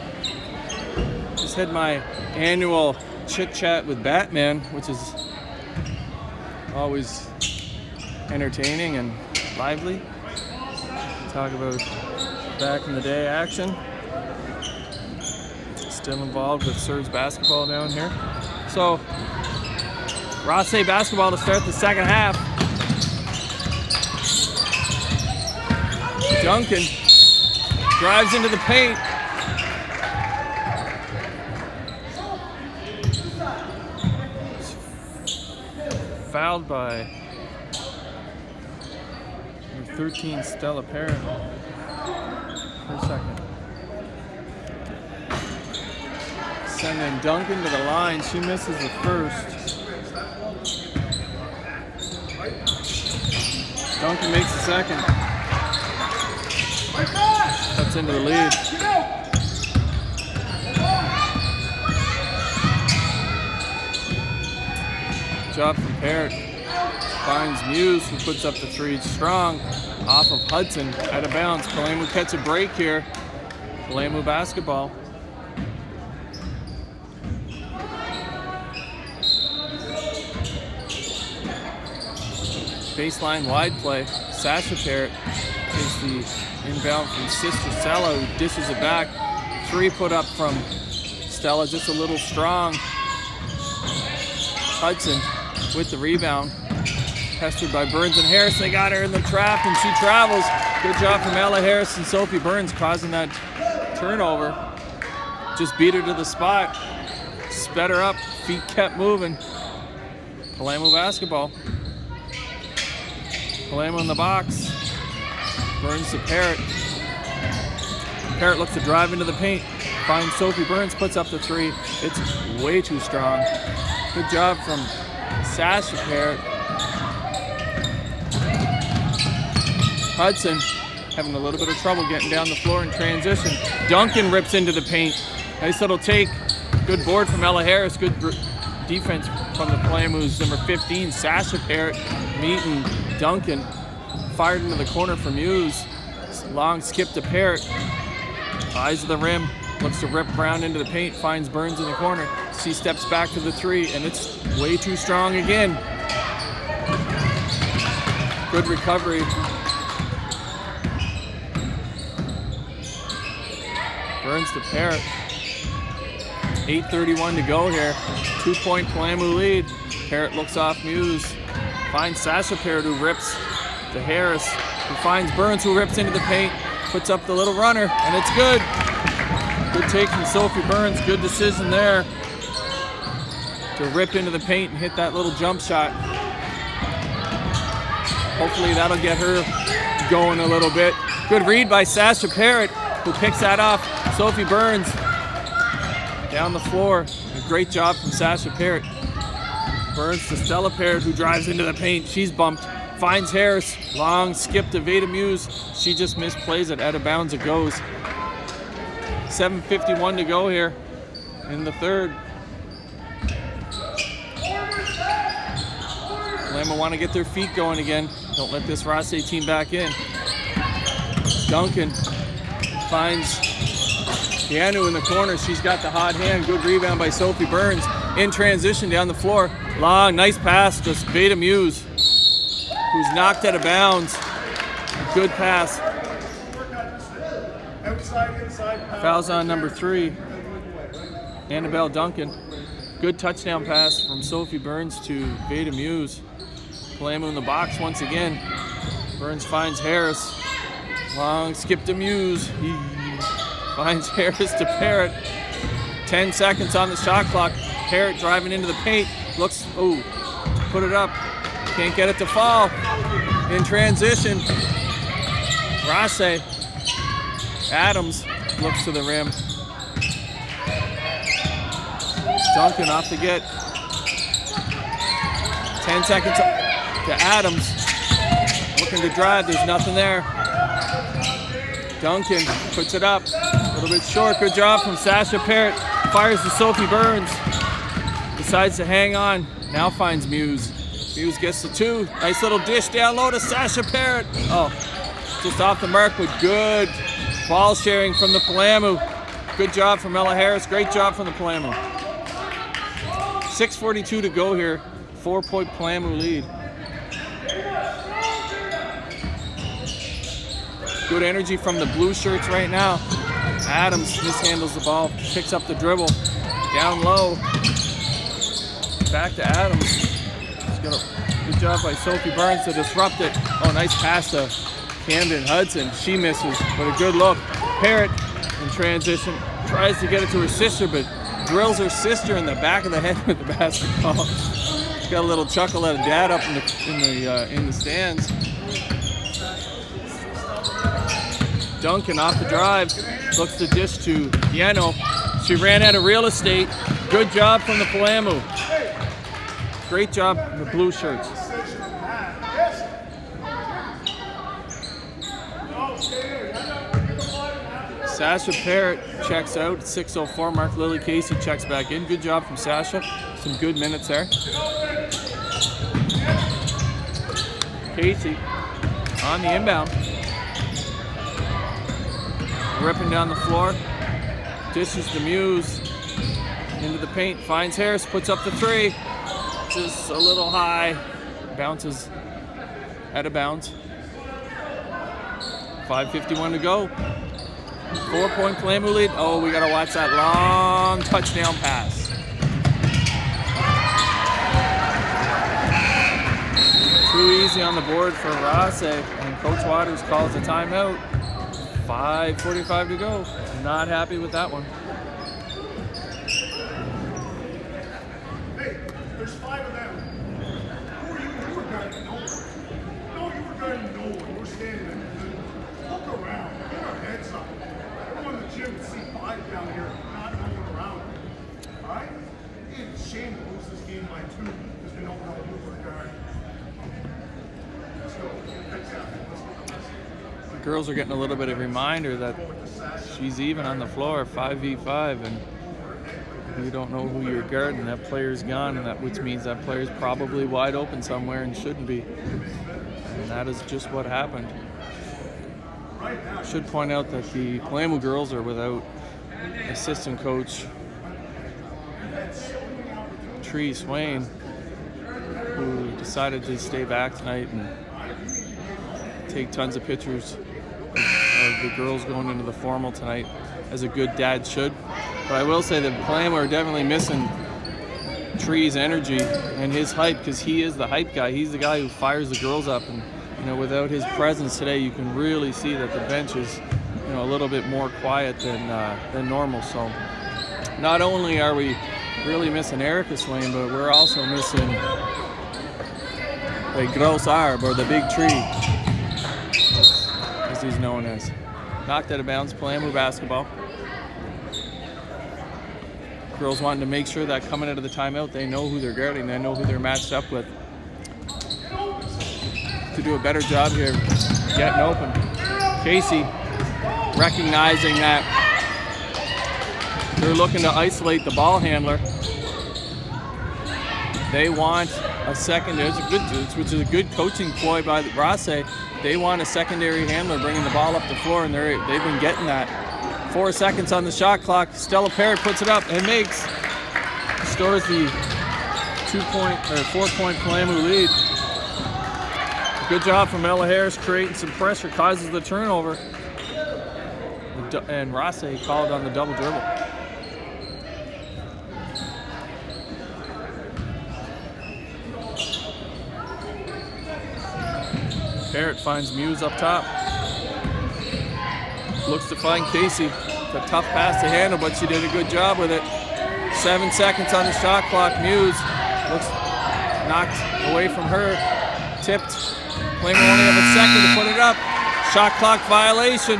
Just had my annual chit chat with Batman, which is always entertaining and lively. Talk about back in the day action. Still involved with Surge basketball down here. So, Rothesay basketball to start the second half. Duncan drives into the paint. Fouled by number 13, Stella Parent. For a second. Sending Duncan to the line. She misses the first. Duncan makes the second. Cuts into the lead. Job from Parrott. Finds Muse, who puts up the three strong off of Hudson, out of bounds. Palamu catch a break here. Palamu basketball. Baseline wide play. Sasha Parrott takes the inbound from Sister Stella, who dishes it back. Three put up from Stella, just a little strong. Hudson with the rebound. Pestered by Burns and Harris. They got her in the trap and she travels. Good job from Ella Harris and Sophie Burns causing that turnover. Just beat her to the spot. Sped her up. Feet kept moving. Palamu basketball. Palamu in the box. Burns to Parrott. Parrott looks to drive into the paint. Finds Sophie Burns, puts up the three. It's way too strong. Good job from Sasha Parrott. Hudson having a little bit of trouble getting down the floor in transition. Duncan rips into the paint. Nice little take. Good board from Ella Harris. Good defense from the Palamu's number 15, Sasha Parrott, meeting Duncan. Fired into the corner for Muse. Long skip to Parrott. Eyes of the rim. Looks to rip Brown into the paint. Finds Burns in the corner. She steps back to the three, and it's way too strong again. Good recovery. Burns to Parrott. 8:31 to go here. 2-point Palamu lead. Parrott looks off Muse. Finds Sasha Parrott, who rips to Harris. Who finds Burns, who rips into the paint. Puts up the little runner, and it's good. Good take from Sophie Burns. Good decision there to rip into the paint and hit that little jump shot. Hopefully that'll get her going a little bit. Good read by Sasha Parrott, who picks that off. Sophie Burns down the floor. A great job from Sasha Parrott. Burns to Stella Parrott, who drives into the paint. She's bumped. Finds Harris. Long skip to Veda Muse. She just misplays it. Out of bounds it goes. 7:51 to go here in the third. Palamu want to get their feet going again. Don't let this Rothesay team back in. Duncan finds Keanu in the corner. She's got the hot hand. Good rebound by Sophie Burns. In transition down the floor. Long, nice pass. Just Veda Muse, who's knocked out of bounds. Good pass. Fouls on number 3, Annabelle Duncan. Good touchdown pass from Sophie Burns to Veda Muse. Palamu in the box once again. Burns finds Harris. Long skip to Muse. He finds Harris to Parrott. 10 seconds on the shot clock. Parrott driving into the paint. Looks, put it up. Can't get it to fall. In transition. Rothesay. Adams looks to the rim. Duncan off the get. 10 seconds to Adams. Looking to drive, there's nothing there. Duncan puts it up. A little bit short. Good job from Sasha Parrott. Fires to Sophie Burns. Decides to hang on. Now finds Muse. Muse gets the 2. Nice little dish down low to Sasha Parrott. Just off the mark, but good Ball sharing from the Palamu. Good job from Ella Harris. Great job from the Palamu. 6:42 to go here. 4-point Palamu lead. Good energy from the blue shirts right now. Adams mishandles the ball, picks up the dribble. Down low. Back to Adams. Good job by Sophie Burns to disrupt it. Oh, nice pass to Camden Hudson. She misses, but a good look. Parrott in transition tries to get it to her sister, but drills her sister in the back of the head with the basketball. She's got a little chuckle at her dad up in the stands. Duncan off the drive, looks to dish to Yeno. She ran out of real estate. Good job from the Palamu. Great job from the blue shirts. Sasha Parrott checks out. 6:04 mark. Lily Casey checks back in. Good job from Sasha. Some good minutes there. Casey on the inbound. Ripping down the floor. Dishes to Muse. Into the paint. Finds Harris. Puts up the three. Just a little high. Bounces out of bounds. 5:51 to go. 4-point Palamu lead. Oh, we gotta watch that long touchdown pass. Too easy on the board for Rothesay, and Coach Waters calls a timeout. 5:45 to go. Not happy with that one. Hey, there's 5 of them. Who are you? You were guarding no one. No, you were guarding no one. You were standing there. Look around. Get our heads up. Everyone in the gym would see 5 down here, not no one around. All right? It's a shame to lose this game by 2 because we don't know who we're guarding. Let's go. Let's go. The girls are getting a little bit of a reminder that she's even on the floor, 5v5, and you don't know who you're guarding. That player's gone, and which means that player's probably wide open somewhere and shouldn't be. And that is just what happened. Should point out that the Palamu girls are without assistant coach Tree Swain, who decided to stay back tonight and take tons of pictures of the girls going into the formal tonight, as a good dad should. But I will say that Palamu are definitely missing Tree's energy and his hype, because he is the hype guy. He's the guy who fires the girls up, and without his presence today, you can really see that the bench is a little bit more quiet than normal. So not only are we really missing Erica Swain, but we're also missing the Gross Arb, or the big tree, as he's known as. Knocked out of bounds. Palamu basketball. Girls wanting to make sure that coming out of the timeout, they know who they're guarding, they know who they're matched up with. To do a better job here getting open. Casey recognizing that they're looking to isolate the ball handler. They want a secondary, which is a good coaching ploy by Rothesay. They want a secondary handler bringing the ball up the floor, and they've been getting that. 4 seconds on the shot clock. Stella Parrott puts it up and makes. Stores the 4-point Palamu lead. Good job from Ella Harris creating some pressure, causes the turnover. And Rothesay called on the double dribble. Parrott finds Muse up top. Looks to find Casey. It's a tough pass to handle, but she did a good job with it. 7 seconds on the shot clock. Muse looks knocked away from her. Tipped. Palamu only have a second to put it up. Shot clock violation.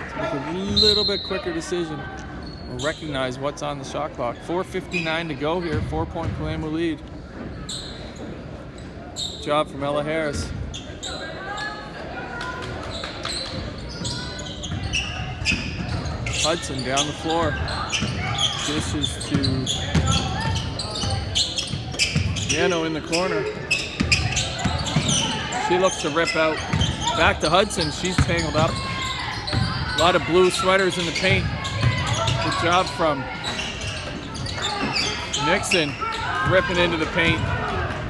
Let's make a little bit quicker decision. We'll recognize what's on the shot clock. 4:59 to go here. 4-point Palamu lead. Good job from Ella Harris. Hudson down the floor. Dishes to Yano in the corner. She looks to rip out. Back to Hudson. She's tangled up. A lot of blue sweaters in the paint. Good job from Nixon, ripping into the paint.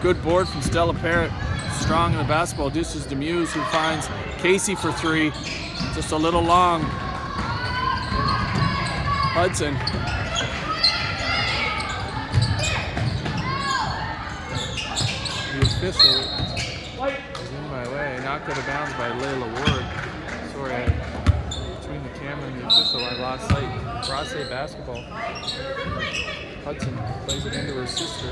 Good board from Stella Parrott. Strong in the basketball. Dishes to Muse, who finds Casey for three. Just a little long. Hudson. The official is in my way. Knocked out of bounds by Layla Ward. Sorry, between the camera and the official, I lost sight. Rothesay basketball. Hudson plays it into her sister.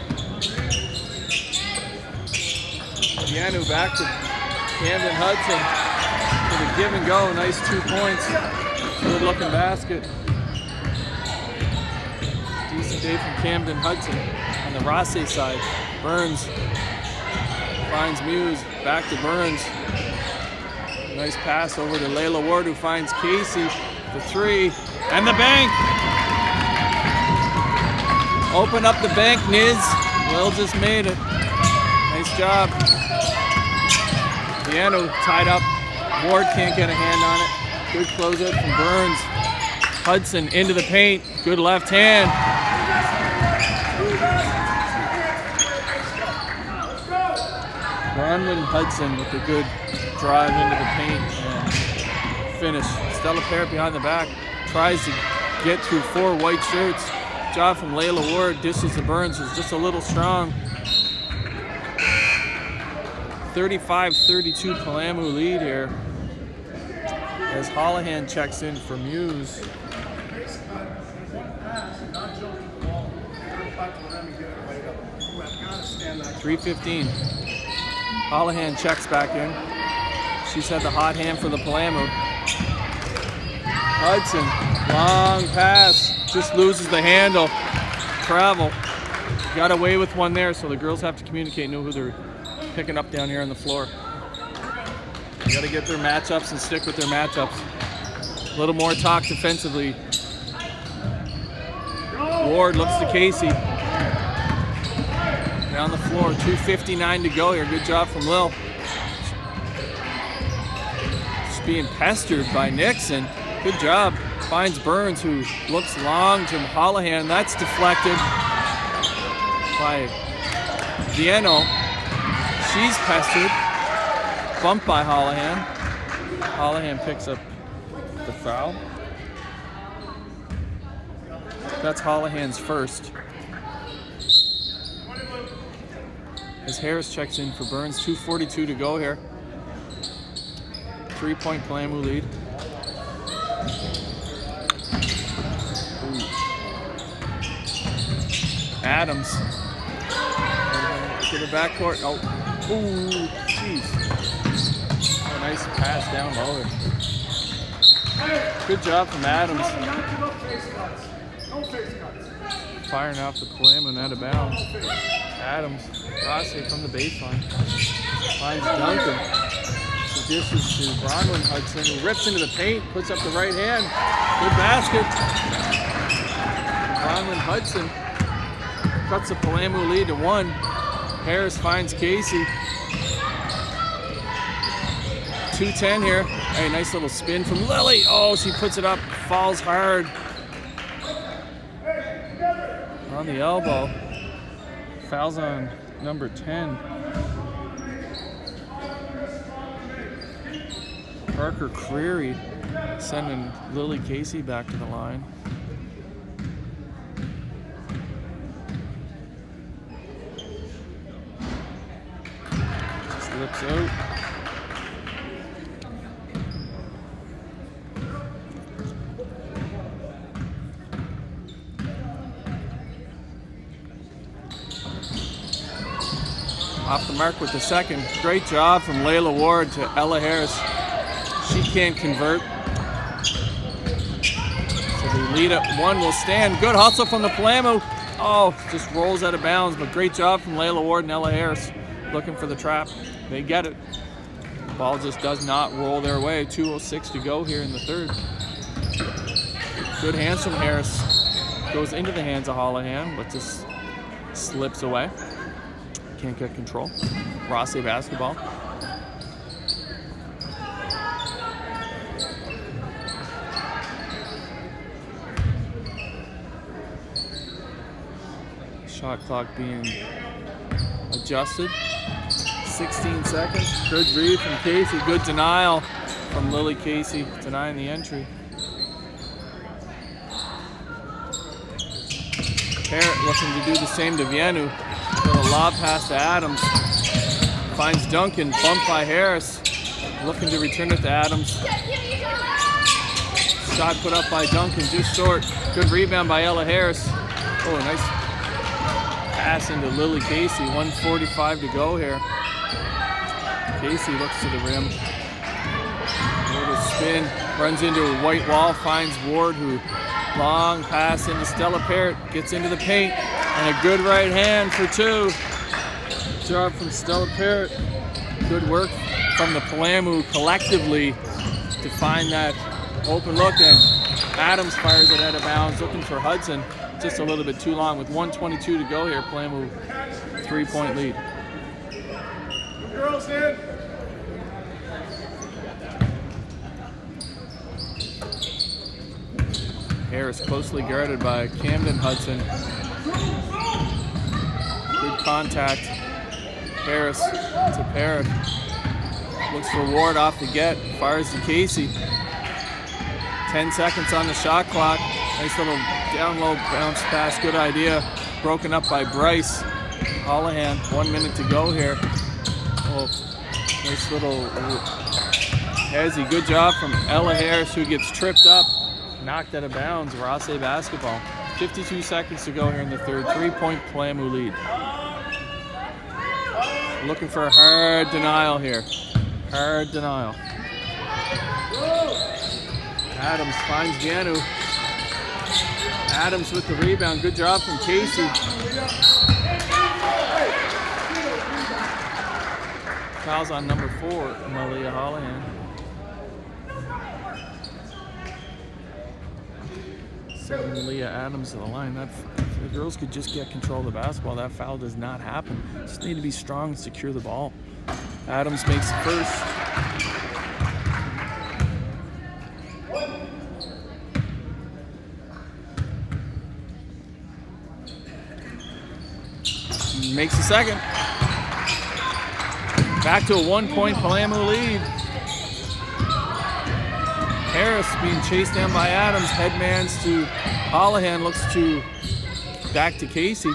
Yanu back to Camden Hudson for the give and go. Nice 2 points. Good looking basket. Decent day from Camden Hudson on the Rothesay side. Burns finds Muse. Back to Burns. Nice pass over to Layla Ward, who finds Casey. The three and the bank. Open up the bank, Niz. Will just made it. Nice job. Piano tied up. Ward can't get a hand on it. Good closeout from Burns. Hudson into the paint. Good left hand. Bronwyn Hudson with a good drive into the paint and finish. Stella Parrott behind the back. Tries to get through 4 white shirts. Job from Layla Ward. Dishes to Burns, is just a little strong. 35-32 Palamu lead here as Holohan checks in for Muse. 3:15. Holohan checks back in. She's had the hot hand for the Palamu. Hudson, long pass, just loses the handle. Travel. Got away with one there, so the girls have to communicate, know who they're picking up down here on the floor. You got to get their matchups and stick with their matchups. A little more talk defensively. Ward looks to Casey. Down the floor, 2:59 to go here. Good job from Lil. Just being pestered by Nixon. Good job. Finds Burns, who looks long to Holohan. That's deflected by Vieno. She's pestered. Bumped by Holohan. Holohan picks up the foul. That's Holohan's first. As Harris checks in for Burns, 2:42 to go here. 3-point Palamu lead. Ooh. Adams to the backcourt. Oh, ooh, jeez. Oh, nice pass down low. Good job from Adams. Firing off the Palamu and out of bounds. Adams, Rothesay from the baseline. Finds Duncan. The dishes to Bronwyn Hudson, who rips into the paint, puts up the right hand. Good basket. Bronwyn Hudson cuts the Palamu lead to 1. Harris finds Casey. 2:10 here. Hey, nice little spin from Lily. Oh, she puts it up, falls hard. On the elbow. Fouls on number 10. Parker Creary sending Lily Casey back to the line. Slips out. Off the mark with the second. Great job from Layla Ward to Ella Harris. She can't convert. So the lead at 1 will stand. Good hustle from the Palamu. Oh, just rolls out of bounds, but great job from Layla Ward and Ella Harris looking for the trap. They get it. The ball just does not roll their way. 2:06 to go here in the third. Good hands from Harris. Goes into the hands of Holohan, but just slips away. Can't get control. Rothesay basketball. Shot clock being adjusted. 16 seconds. Good read from Casey. Good denial from Lily Casey, denying the entry. Parrott looking to do the same to Vienu. With a lob pass to Adams. Finds Duncan, bumped by Harris. Looking to return it to Adams. Shot put up by Duncan, just short. Good rebound by Ella Harris. Oh, nice pass into Lily Casey. 1:45 to go here. Casey looks to the rim. A little spin, runs into a white wall, finds Ward, who long pass into Stella Parrott, gets into the paint, and a good right hand for two. Good job from Stella Parrott. Good work from the Palamu collectively to find that open look, and Adams fires it out of bounds, looking for Hudson. Just a little bit too long with 1:22 to go here. Palamu 3-point lead. Girls in. Harris closely guarded by Camden Hudson. Good contact. Harris to Parrott. Looks for Ward off the get. Fires to Casey. 10 seconds on the shot clock. Nice little down low bounce pass. Good idea. Broken up by Bryce Holohan. 1 minute to go here. Oh, nice little hezzy. Good job from Ella Harris, who gets tripped up. Knocked out of bounds. Rothesay basketball. 52 seconds to go here in the third. 3-point Palamu lead. Looking for a hard denial here. Hard denial. Adams finds Vienu. Adams with the rebound. Good job from Casey. Fouls on number 4, Malia Holohan. Sending Leah Adams to the line. If the girls could just get control of the basketball, that foul does not happen. Just need to be strong and secure the ball. Adams makes the first. Makes the second. Back to a 1-point Palamu lead. Harris being chased down by Adams. Headmans to Holohan. Looks to back to Casey.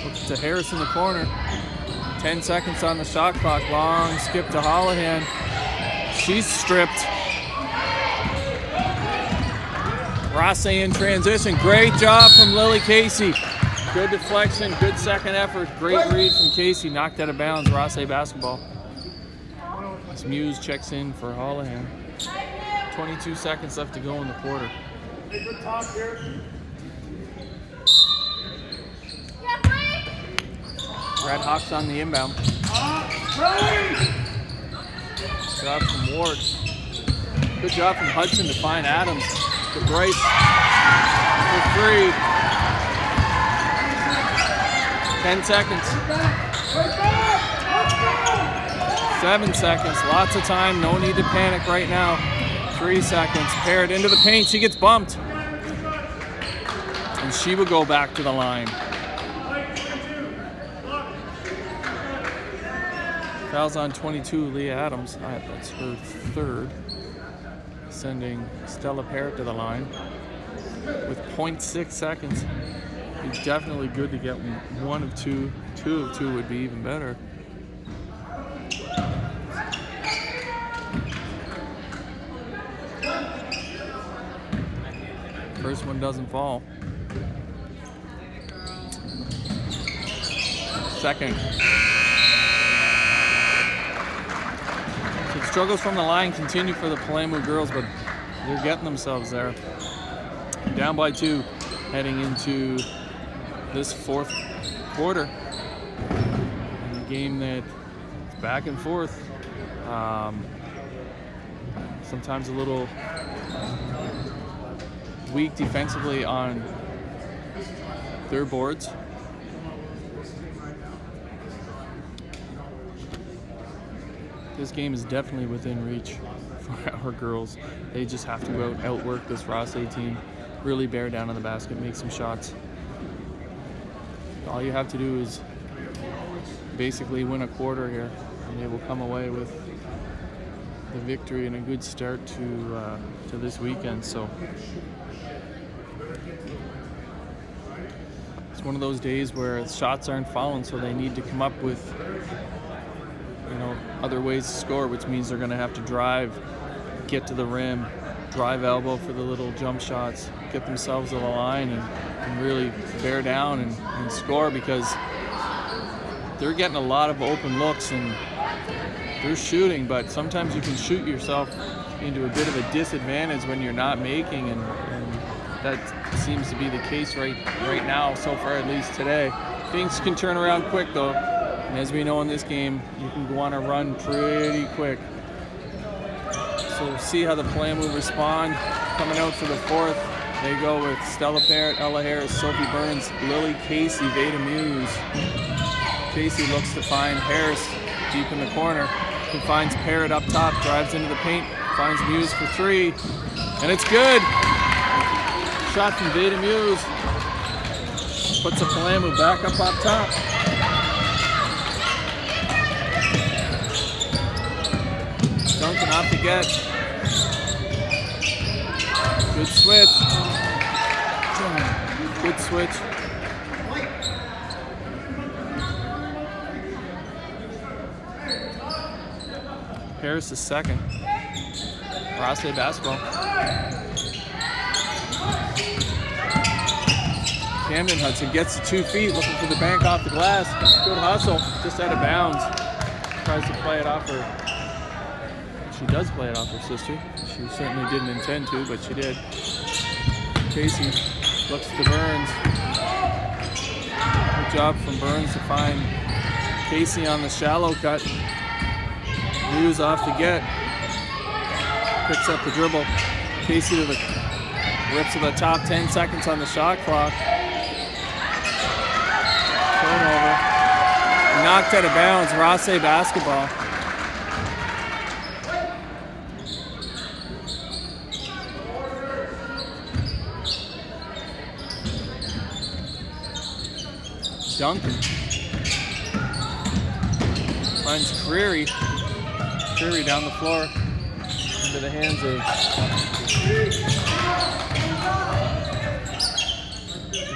Looks to Harris in the corner. 10 seconds on the shot clock. Long skip to Holohan. She's stripped. Rothesay in transition. Great job from Lily Casey. Good deflection, good second effort. Great read from Casey. Knocked out of bounds. Rothesay basketball. As Muse checks in for Holohan. 22 seconds left to go in the quarter. Good talk here. Red Hawks on the inbound. Good job from Ward. Good job from Hudson to find Adams. To Bryce for 3. 10 seconds. 7 seconds. Lots of time. No need to panic right now. 3 seconds. Parrott into the paint. She gets bumped. And she will go back to the line. Fouls on 22, Leah Adams. That's her third. Sending Stella Parrott to the line with 0.6 seconds. It's definitely good to get 1 of 2. 2 of 2 would be even better. First one doesn't fall. Second. So the struggles from the line continue for the Palamu girls, but they're getting themselves there. Down by 2, heading into this fourth quarter. In a game that's back and forth. Sometimes a little weak defensively on their boards. This game is definitely within reach for our girls. They just have to go outwork this Rothesay team, really bear down on the basket, make some shots. all you have to do is basically win a quarter here, and they will come away with the victory and a good start to this weekend. So it's one of those days where shots aren't falling, so they need to come up with other ways to score, which means they're going to have to drive, get to the rim, drive elbow for the little jump shots, get themselves to the line and really bear down and score, because they're getting a lot of open looks and they're shooting, but sometimes you can shoot yourself into a bit of a disadvantage when you're not making, and that seems to be the case right now, so far at least today. Things can turn around quick though, and as we know in this game, you can go on a run pretty quick. So we'll see how the plan will respond. Coming out for the fourth, they go with Stella Parrott, Ella Harris, Sophie Burns, Lily Casey, Veda Muse. Casey looks to find Harris deep in the corner. He finds Parrott up top, drives into the paint, finds Muse for three, and it's good. Shot from Veda Muse. Puts a Palamu back up top. Duncan off the get. Good switch. Good switch. Harris is second. Rothesay basketball. Camden Hudson gets to 2 feet, looking for the bank off the glass. Good hustle, just out of bounds. Tries to play it off her. She does play it off her sister. She certainly didn't intend to, but she did. Casey looks to Burns. Good job from Burns to find Casey on the shallow cut. Muse off the get. Picks up the dribble. Casey to the rips to the top, 10 seconds on the shot clock. Turnover. Knocked out of bounds. Rothesay basketball. Duncan finds Creary down the floor into the hands of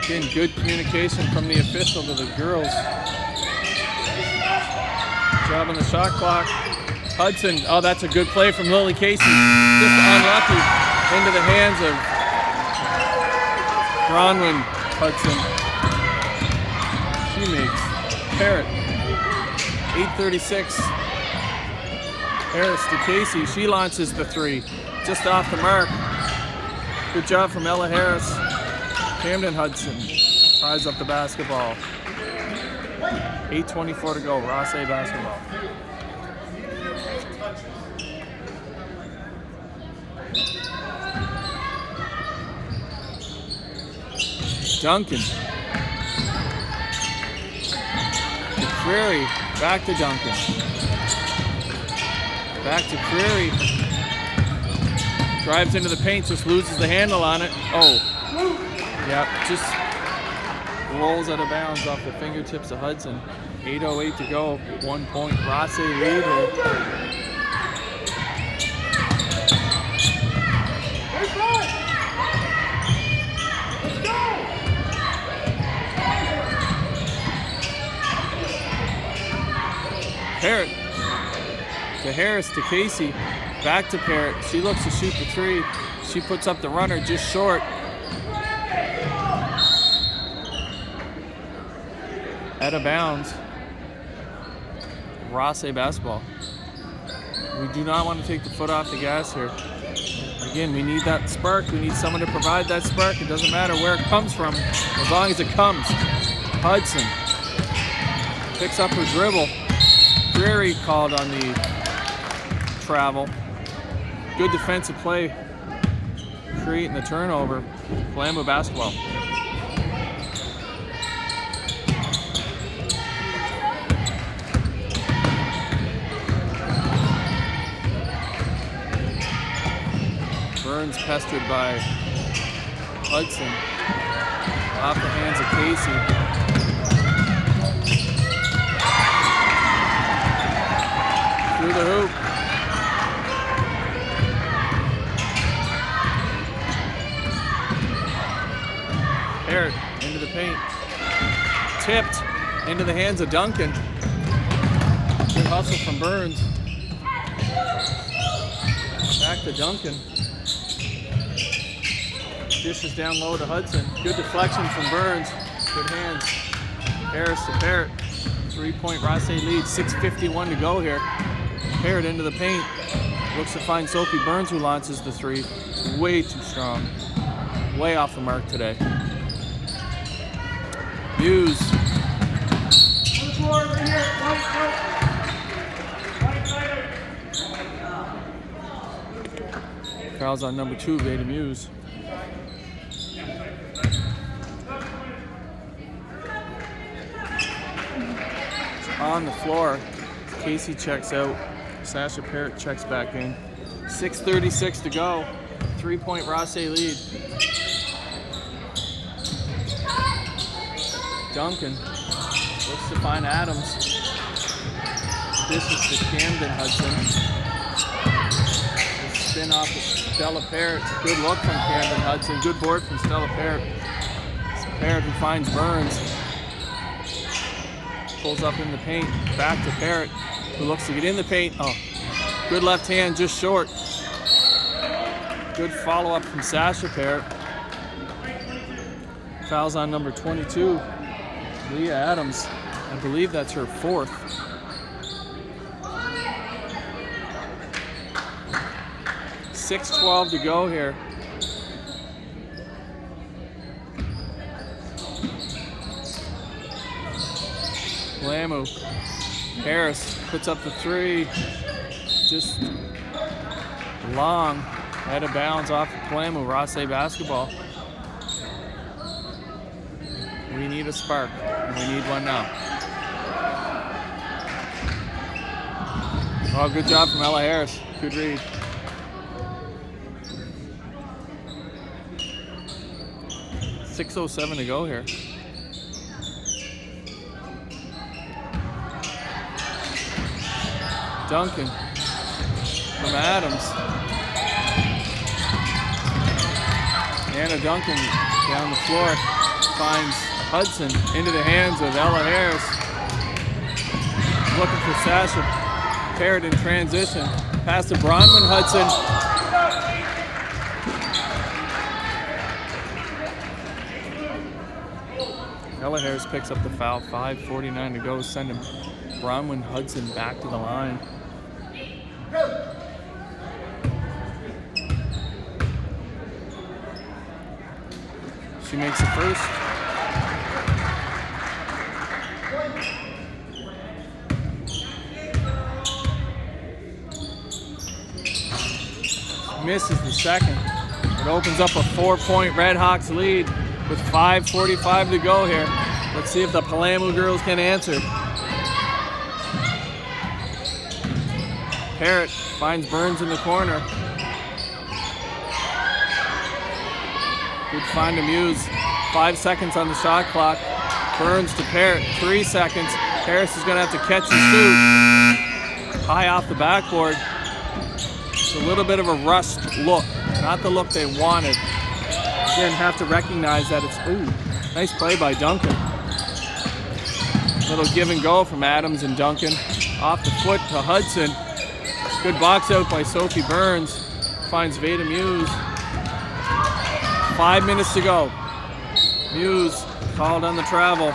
again, good communication from the official to the girls. Good job on the shot clock. Hudson, oh, that's a good play from Lily Casey. Just unlucky into the hands of Bronwyn Hudson. She makes Parrott. 8:36. Harris to Casey. She launches the three. Just off the mark. Good job from Ella Harris. Camden Hudson ties up the basketball. 8:24 to go. Rothesay basketball. Duncan. Creary, back to Duncan. Back to Creary. Drives into the paint, just loses the handle on it. Oh, yep, just rolls out of bounds off the fingertips of Hudson. 8:08 to go, 1 point. Rothesay lead here. Parrott to Harris to Casey, back to Parrott. She looks to shoot the three. She puts up the runner just short. Out of bounds. Rothesay basketball. We do not want to take the foot off the gas here. Again, we need that spark. We need someone to provide that spark. It doesn't matter where it comes from, as long as it comes. Hudson picks up her dribble. Creary called on the travel. Good defensive play, creating the turnover. Palamu basketball. Burns pestered by Hudson. Off the hands of Casey. through the hoop. Parrott into the paint. Tipped into the hands of Duncan. Good hustle from Burns. Back to Duncan. Dishes down low to Hudson. Good deflection from Burns. Good hands. Harris to Parrott. 3-point Rothesay lead. 6:51 to go here. Parrott into the paint. Looks to find Sophie Burns, who launches the three. Way too strong. Way off the mark today. Muse. Foul's on number 2, Veda Muse. On the floor, Casey checks out. Sasha Parrott checks back in. 6:36 to go. 3-point Rothesay lead. Duncan looks to find Adams. This is to Camden Hudson. The spin off of Stella Parrott. Good look from Camden Hudson. Good board from Stella Parrott. It's Parrott who finds Burns. Pulls up in the paint. Back to Parrott, who looks to get in the paint. Oh, good left hand, just short. Good follow up from Sasha Parrott. Foul's on number 22. Leah Adams, I believe that's her 4th. .6:12 to go here. Lamu. Harris puts up the 3. Just long. Out of bounds off of Lamu. Rothesay basketball. We need a spark, and we need one now. Oh, good job from Ella Harris. Good read. .6:07 to go here. Duncan from Adams. Anna Duncan down the floor finds Hudson into the hands of Ella Harris. Looking for Sasha Parrott in transition. Pass to Bronwyn Hudson. Ella Harris picks up the foul. 5:49 to go. Sending Bronwyn Hudson back to the line. She makes the first. Misses the second. It opens up a 4-point Red Hawks lead with 5:45 to go here. Let's see if the Palamu girls can answer. Parrott finds Burns in the corner. Good find to Muse. 5 seconds on the shot clock. Burns to Parrott. 3 seconds. Harris is going to have to catch and shoot. High off the backboard. It's a little bit of a rushed look. Not the look they wanted. Again, have to recognize that it's, ooh, nice play by Duncan. Little give and go from Adams and Duncan. Off the foot to Hudson. Good box out by Sophie Burns. Finds Veda Muse. 5 minutes to go. Muse called on the travel.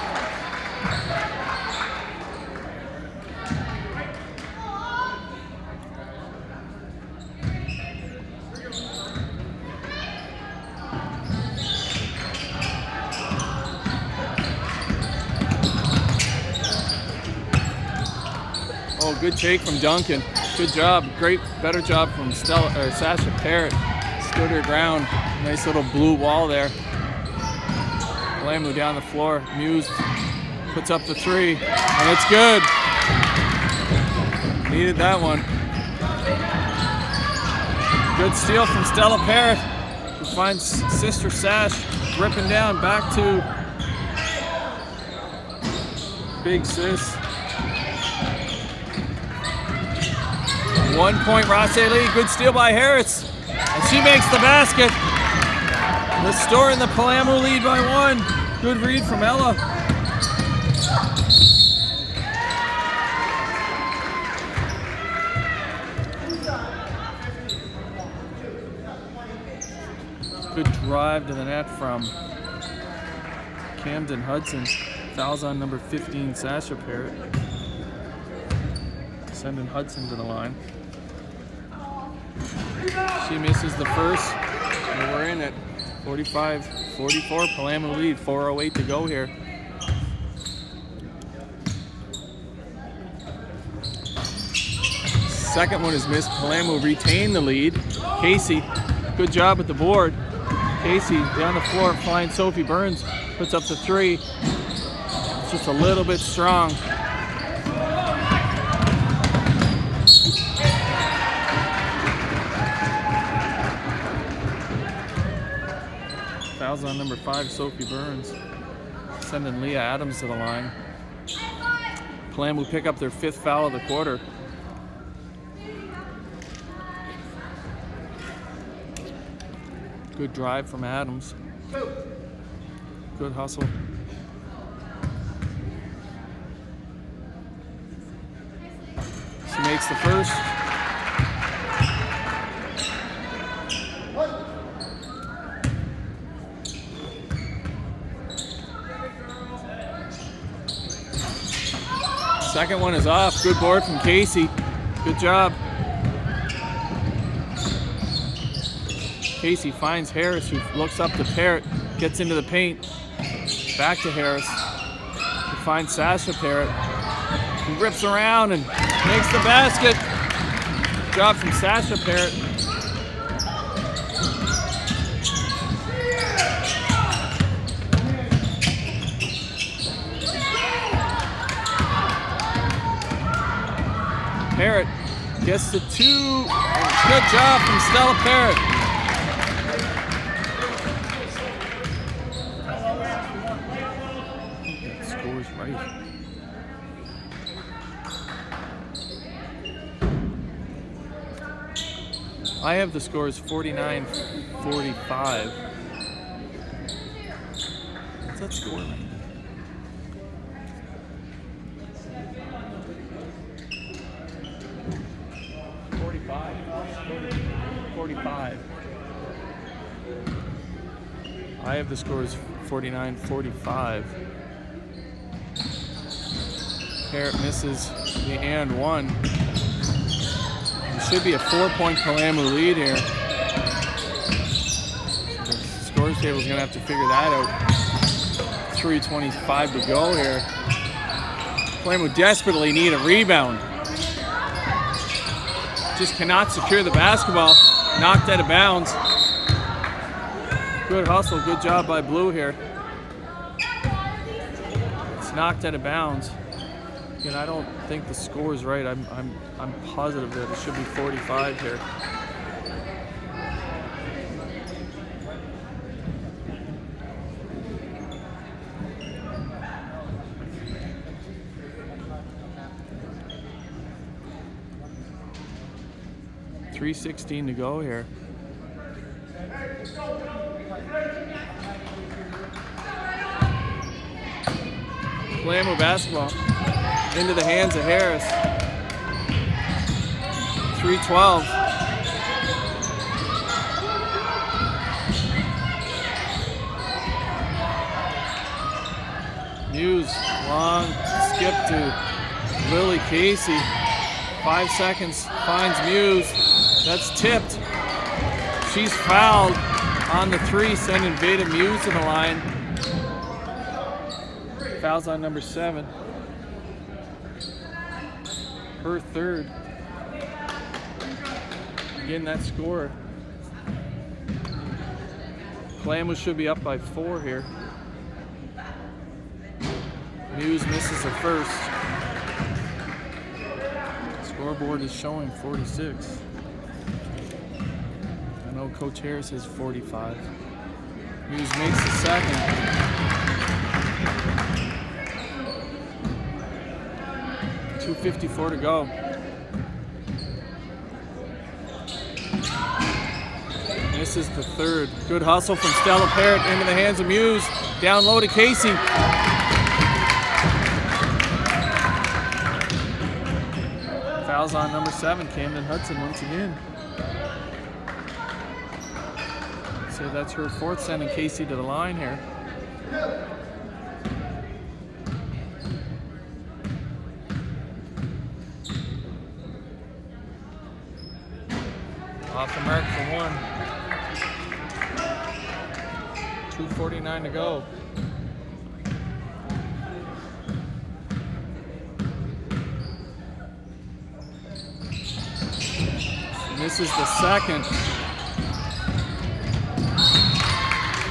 Oh, good take from Duncan. Good job. Great, better job from Sasha Parrott. Stood her ground. Nice little blue wall there. Lamu down the floor. Muse puts up the 3, and it's good. Needed that one. Good steal from Stella Parrott, who finds Sister Sash ripping down back to Big Sis. 1 point Rothesay lead. Good steal by Harris. And she makes the basket. Restoring the Palamu lead by 1. Good read from Ella. Good drive to the net from Camden Hudson. Fouls on number 15, Sasha Parrott. Sending Hudson to the line. She misses the first, and we're in it. 45-44, Palamu lead, 4:08 to go here. Second one is missed. Palamu retain the lead. Casey, good job at the board. Casey down the floor, flying Sophie Burns, puts up the 3. It's just a little bit strong. Fouls on number 5, Sophie Burns. Sending Leah Adams to the line. Palamu pick up their 5th foul of the quarter. Good drive from Adams. Good hustle. She makes the first. Second one is off. Good board from Casey. Good job. Casey finds Harris, who looks up to Parrott, gets into the paint. Back to Harris. He finds Sasha Parrott, who rips around and makes the basket. Good job from Sasha Parrott. Parrott gets the 2. Good job from Stella Parrott. Scores right. I have the scores 49-45. What's that score like? 45. I have the scores 49-45. Parrott misses the and 1. It should be a 4-point Palamu lead here. The scores table is going to have to figure that out. 3:25 to go here. Palamu desperately need a rebound. Just cannot secure the basketball. Knocked out of bounds. Good hustle, good job by Blue here. It's knocked out of bounds. Again, I don't think the score is right. I'm positive that it should be 45 here. .316 to go here. Palamu basketball into the hands of Harris. 3:12. Muse, long skip to Lily Casey. 5 seconds, finds Muse. That's tipped. She's fouled on the 3, sending Veda Muse to the line. Fouls on number 7. Her 3rd. Again, that score. Palamu should be up by 4 here. Muse misses the first. Scoreboard is showing 46. I know Coach Harris has 45. Muse makes the second. .254 to go. Misses the third. Good hustle from Stella Parrott into the hands of Muse. Down low to Casey. Fouls on number 7, Camden Hudson once again. So that's her 4th, sending Casey to the line here. Off the mark for 1. 2:49 to go. Misses the second.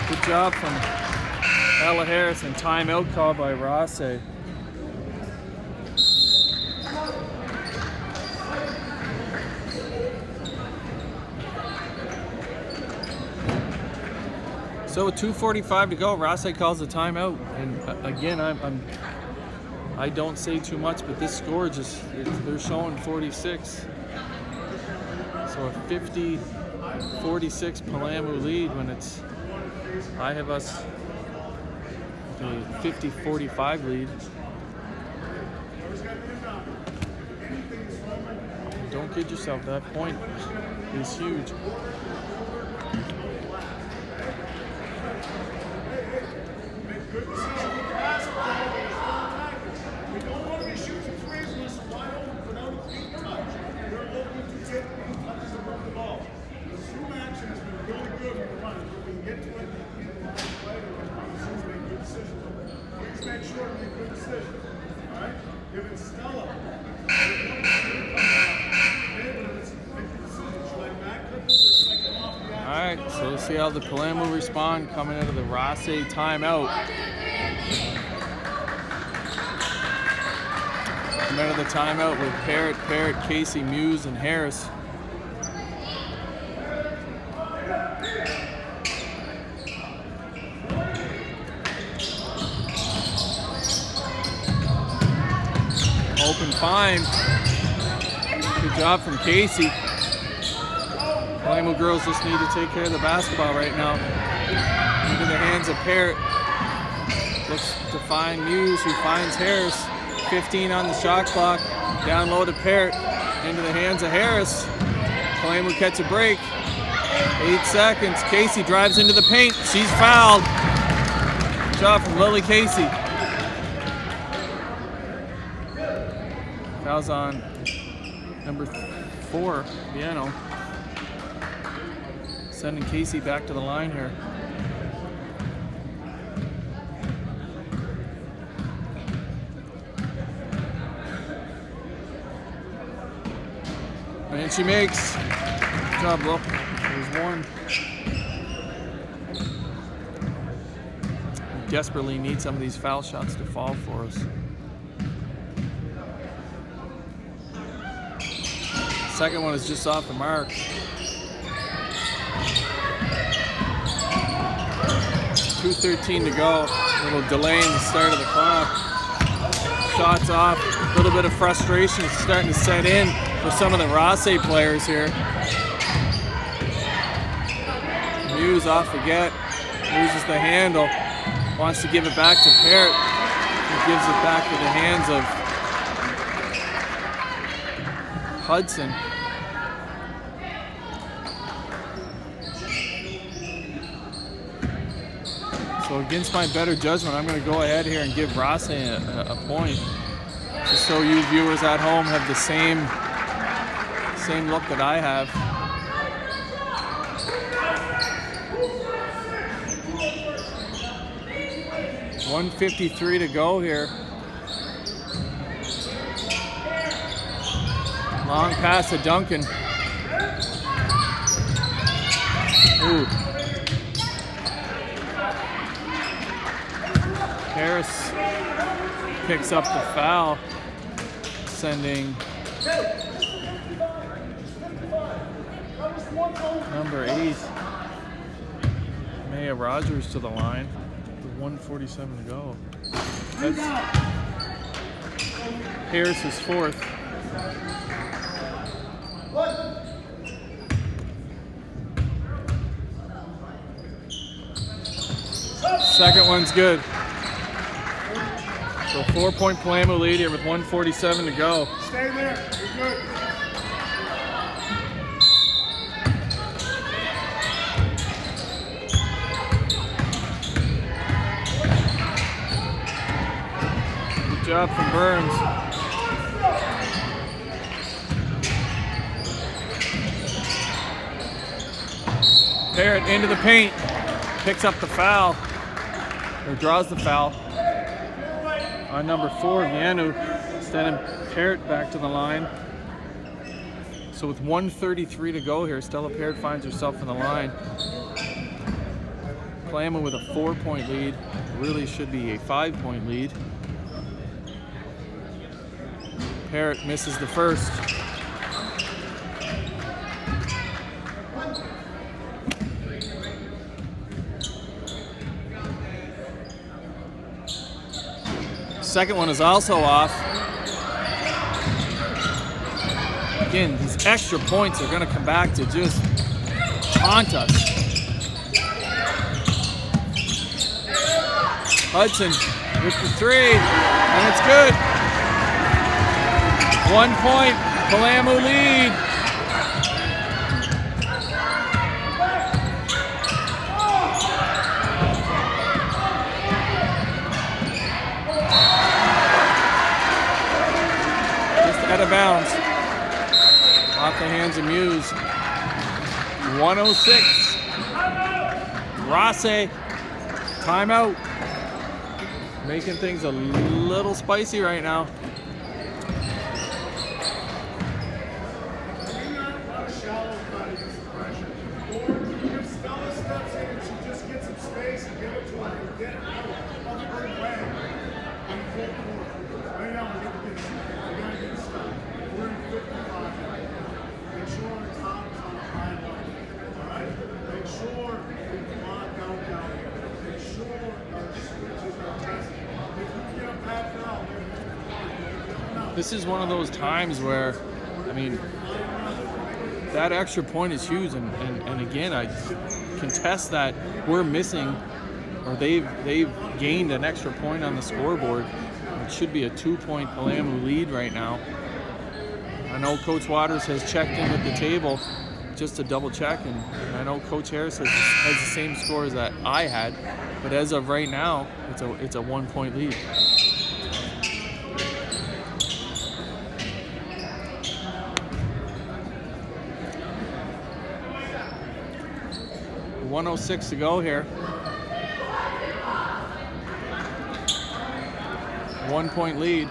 Good job from Ella Harris, and timeout called by Rothesay. So with 2:45 to go, Rothesay calls a timeout, and again, I don't say too much, but this score they're showing 46. So a 50-46 Palamu lead when I have us with a 50-45 lead. Don't kid yourself, that point is huge. Good decision with the basketball. We don't want to be shooting threes unless it's wide open without a feet touch. We're looking to take the feet touches above the ball. The zoom action has been really good with the runners. If we can get to it, we can get the play, the zoom's make good decisions. Please make sure to make good decisions. All right? Give it Stella. All right, so let's see how the Palamu respond coming out of the Rothesay timeout. Coming out of the timeout with Parrott, Casey, Muse, and Harris. Open find. Good job from Casey. Palamu girls just need to take care of the basketball right now. Into the hands of Parrott. Looks to find Muse, who finds Harris. 15 on the shot clock. Down low to Parrott. Into the hands of Harris. Palamu catch a break. 8 seconds. Casey drives into the paint. She's fouled. Good job from Lily Casey. Fouls on number 4, Piano. Sending Casey back to the line here. And she makes. Good job, Will. There's 1. We desperately need some of these foul shots to fall for us. Second one is just off the mark. 2:13 to go. A little delay in the start of the clock. Shots off. A little bit of frustration is starting to set in for some of the Rothesay players here. Muse off the get. Loses the handle. Wants to give it back to Parrott. He gives it back to the hands of Hudson. So against my better judgment, I'm going to go ahead here and give Rothesay a point, just so you viewers at home have the same look that I have. .153 to go here. Long pass to Duncan. Ooh. Harris picks up the foul, sending number 8, Maya Rogers, to the line with 1:47 to go. That's Harris's 4th. Second one's good. So 4-point Palamu lead here with 1:47 to go. Stay there. You're good. Good job from Burns. Parrott into the paint, picks up the foul, or draws the foul on number 4, Vianu, sending Parrott back to the line. So with 1:33 to go here, Stella Parrott finds herself in the line. Palamu with a 4-point lead, really should be a 5-point lead. Parrott misses the first. Second one is also off. Again, these extra points are going to come back to just haunt us. Hudson with the 3, and it's good. 1 point, Palamu lead. Out of bounds. Off the hands of Muse. 106. Rothesay. Timeout. Making things a little spicy right now. Shallow cut against the pressure. Or if Stella steps in and she just gets some space and give it to her and get out of her way on the full court. Right now, we're going to get it stopped. We're in 55 right now. Make sure our top is on a high level. All right? Make sure we block out down here. Make sure our switches are tested. If we get a bad foul, This is one of those times where, I mean, that extra point is huge, and again, I contest that we're missing, or they've gained an extra point on the scoreboard. It should be a 2-point Palamu lead right now. I know Coach Waters has checked in with the table just to double check, and I know Coach Harris has the same score as that I had, but as of right now, it's a 1-point lead. .106 to go here. 1-point lead.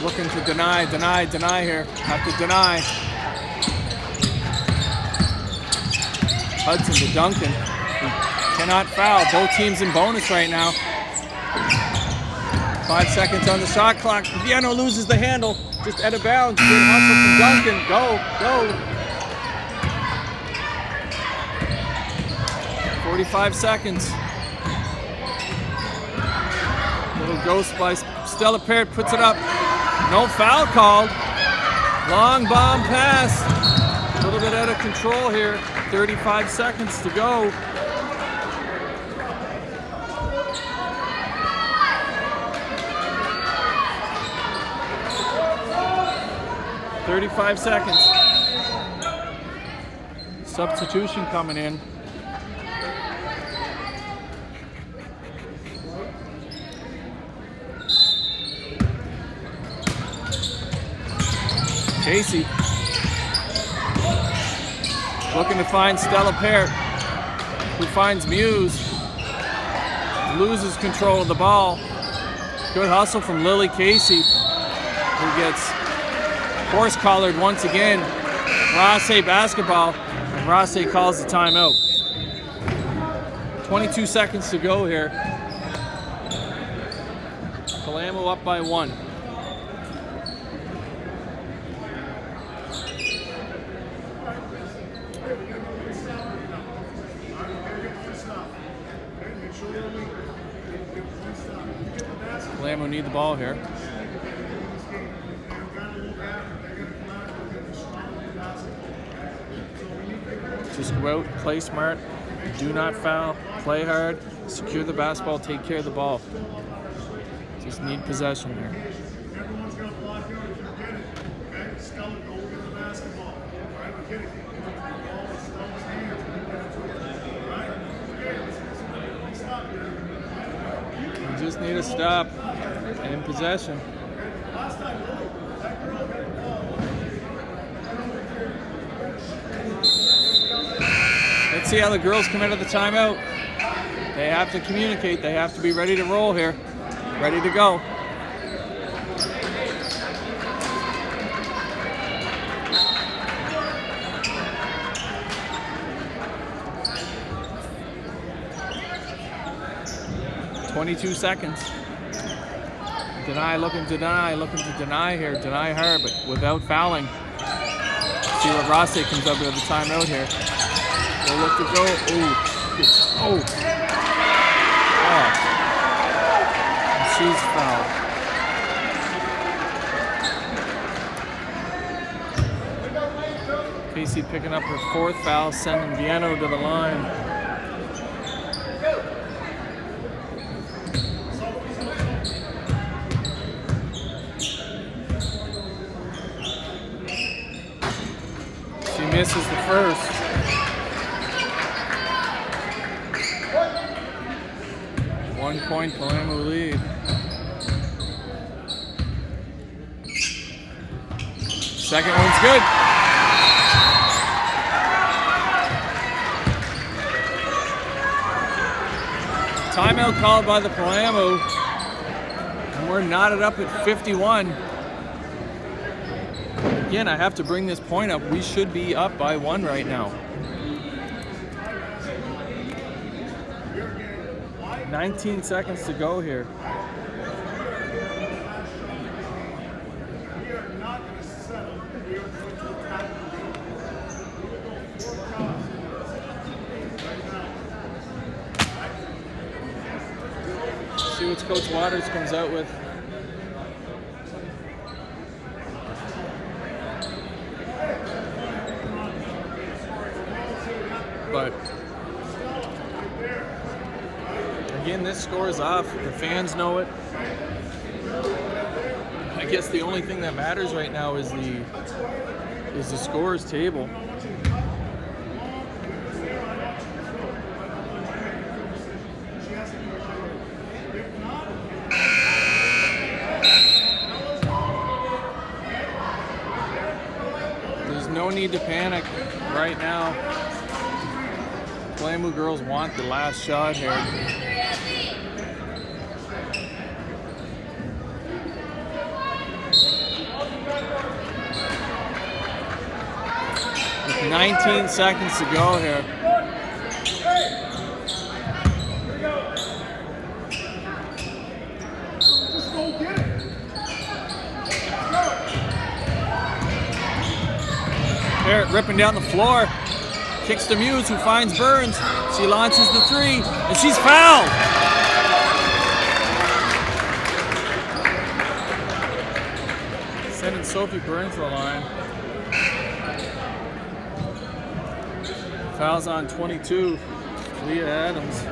Looking to deny here. Have to deny. Hudson to Duncan. He cannot foul. Both teams in bonus right now. 5 seconds on the shot clock. Viano loses the handle. Just out of bounds. Good hustle from Duncan. Go. 45 seconds. Little ghost by Stella Parrott puts it up. No foul called. Long bomb pass. A little bit out of control here. 35 seconds to go. .35 seconds. Substitution coming in. Casey looking to find Stella Parrott, who finds Muse, loses control of the ball. Good hustle from Lily Casey, who gets horse-collared once again. Rothesay basketball, and Rothesay calls the timeout. 22 seconds to go here. Palamu up by 1. Palermo need the ball here. Just go out, play smart, do not foul, play hard, secure the basketball, take care of the ball. Just need possession here. Everyone's going to block out if you get it. Okay? Stella, go get the basketball. All right? Get it. Ball in Stella's hands. All right? Okay, let's stop here. You just need a stop and possession. Last time, Lily, that girl got the ball. Let's see how the girls come out of the timeout. They have to communicate. They have to be ready to roll here. Ready to go. "22 seconds. Deny, looking to deny here. Deny her, but without fouling. See what Rothesay comes up with the timeout here. They'll look to go. Oh. She's fouled. Casey picking up her 4th foul, sending Viano to the line. She misses the first. One-point Palermo lead. Second one's good. Timeout called by the Palermo. And we're knotted up at 51. Again, I have to bring this point up. We should be up by 1 right now. 19 seconds to go here. We are not going to settle. We are going to attack the lead. We will go 4 times right now. See what Coach Waters comes out with. But again, this score is off. The fans know it. I guess the only thing that matters right now is the scorers table. There's no need to panic right now. Palermo girls want the last shot here. With 19 seconds to go here. Just go get it. Barrett ripping down the floor. Kicks to Muse, who finds Burns. She launches the 3, and she's fouled. Sending Sophie Burns to the line. Fouls on 22, Leah Adams,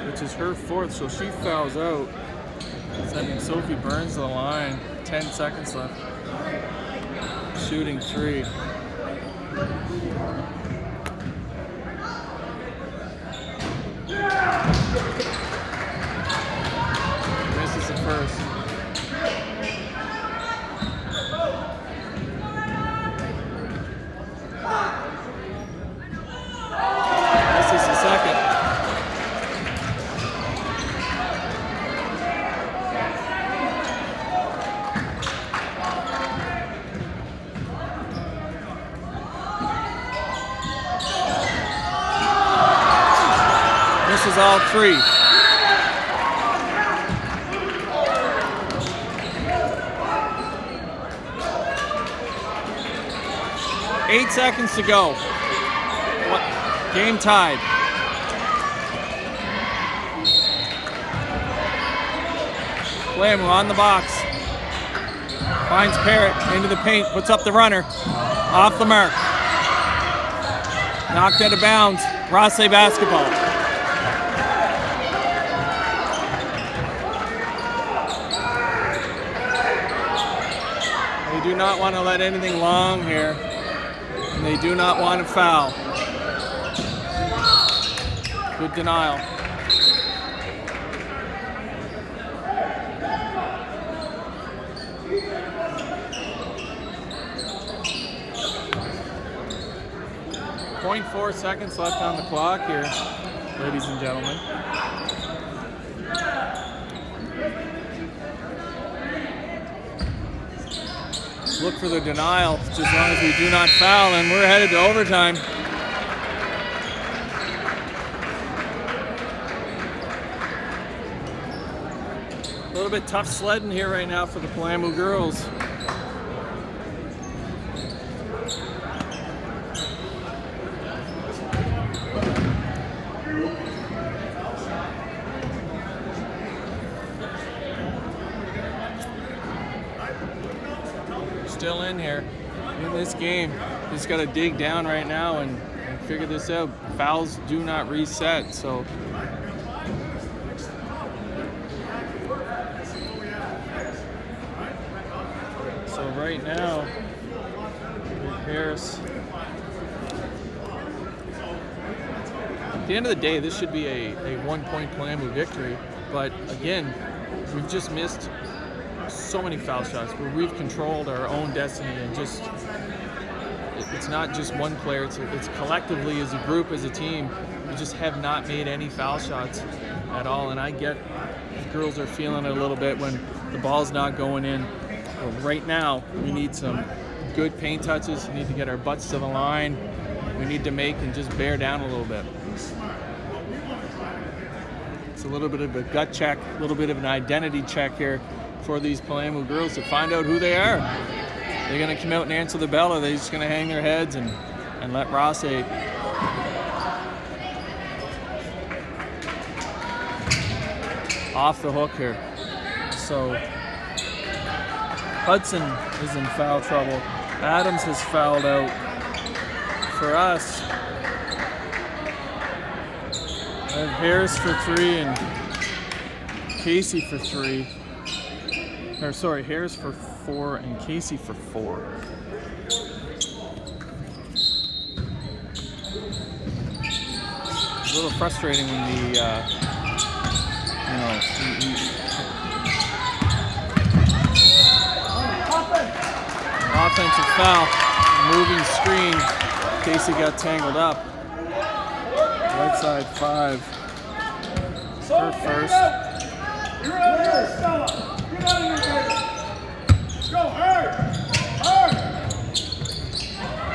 which is her 4th, so she fouls out. Sending Sophie Burns to the line. 10 seconds left. Shooting 3. Misses the first. Misses the second. Misses all 3. Eight seconds to go. Game tied. Lamb on the box. Finds Parrott into the paint, puts up the runner. Off the mark. Knocked out of bounds. Rothesay basketball. They do not want to let anything long here. And they do not want to foul. Good denial. .4 seconds left on the clock here, ladies and gentlemen. Look for the denial, just as long as we do not foul, and we're headed to overtime. A little bit tough sledding here right now for the Palamu girls. Still in here in this game. Just got to dig down right now and figure this out. Fouls do not reset, so right now Harris. At the end of the day, this should be a 1-point Palamu victory, but again, we've just missed so many foul shots where we've controlled our own destiny, and just it's not just one player, it's collectively as a group, as a team. We just have not made any foul shots at all, and I get the girls are feeling it a little bit when the ball's not going in. But right now we need some good paint touches. We need to get our butts to the line. We need to make and just bear down a little bit. It's a little bit of a gut check, a little bit of an identity check here for these Palamu girls to find out who they are. They're going to come out and answer the bell, or they're just going to hang their heads and let Rothesay off the hook here. So Hudson is in foul trouble. Adams has fouled out. For us, I have Harris for 3 and Casey for 3. Or sorry, Harris for 4 and Casey for 4. It's a little frustrating when the offensive foul, moving screen. Casey got tangled up. Right side 5. Her first. You're out here, Stella. Get out of here, baby. Let's go, hurry!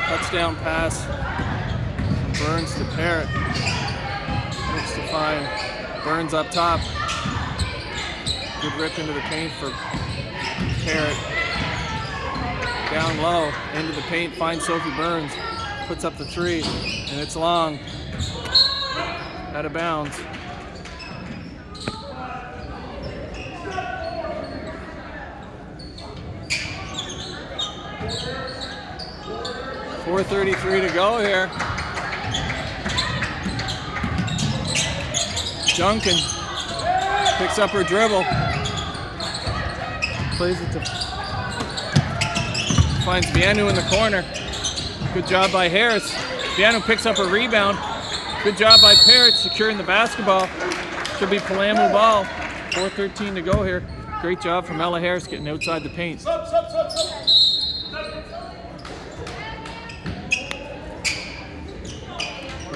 Touchdown pass from Burns to Parrott. Looks to find Burns up top. Good rip into the paint for Parrott. Down low, into the paint, finds Sophie Burns. Puts up the 3, and it's long. Out of bounds. .433 to go here. Duncan picks up her dribble. Plays it to... Finds Vianu in the corner. Good job by Harris. Vianu picks up a rebound. Good job by Parrott securing the basketball. Should be Palamu ball. 4:13 to go here. Great job from Ella Harris getting outside the paint.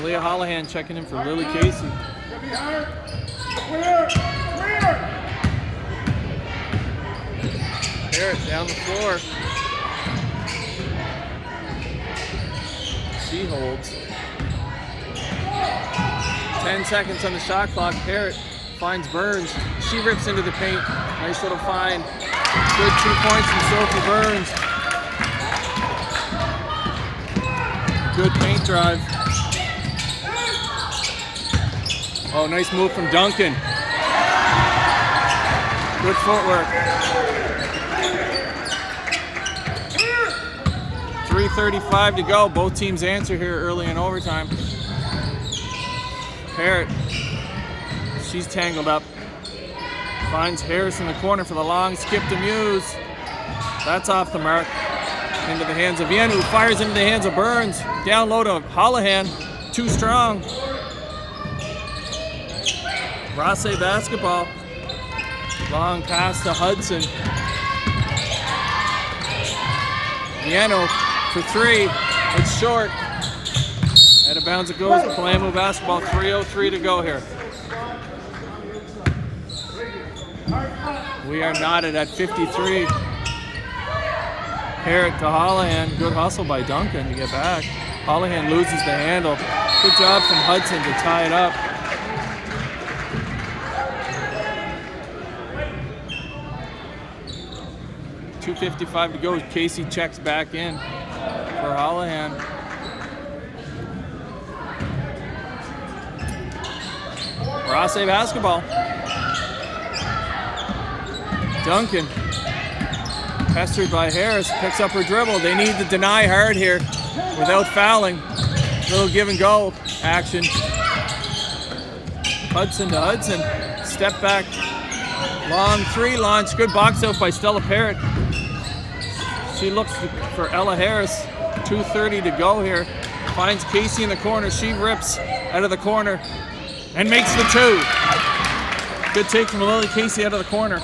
Leah Hollahan checking in for Lily Casey. Parrott down the floor. She holds. 10 seconds on the shot clock. Parrott finds Burns. She rips into the paint. Nice little find. Good 2 points from Sophie Burns. Good paint drive. Oh, nice move from Duncan. Good footwork. 3:35 to go. Both teams answer here early in overtime. Parrott, she's tangled up. Finds Harris in the corner for the long skip to Muse. That's off the mark. Into the hands of Yen, who fires into the hands of Burns. Down low to Holohan. Too strong. Rothesay basketball. Long pass to Hudson. Yeno for three. It's short. Out of bounds it goes. Palermo basketball. 3:03 to go here. We are knotted at 53. Parrott to Holohan. Good hustle by Duncan to get back. Holohan loses the handle. Good job from Hudson to tie it up. .255 to go. Casey checks back in for Holohan. Rothesay basketball. Duncan, pestered by Harris, picks up her dribble. They need to deny hard here without fouling. Little give and go action. Hudson to Hudson. Step back. Long three launch. Good box out by Stella Parrott. She looks for Ella Harris. 2:30 to go here. Finds Casey in the corner. She rips out of the corner and makes the two. Good take from Lily Casey out of the corner.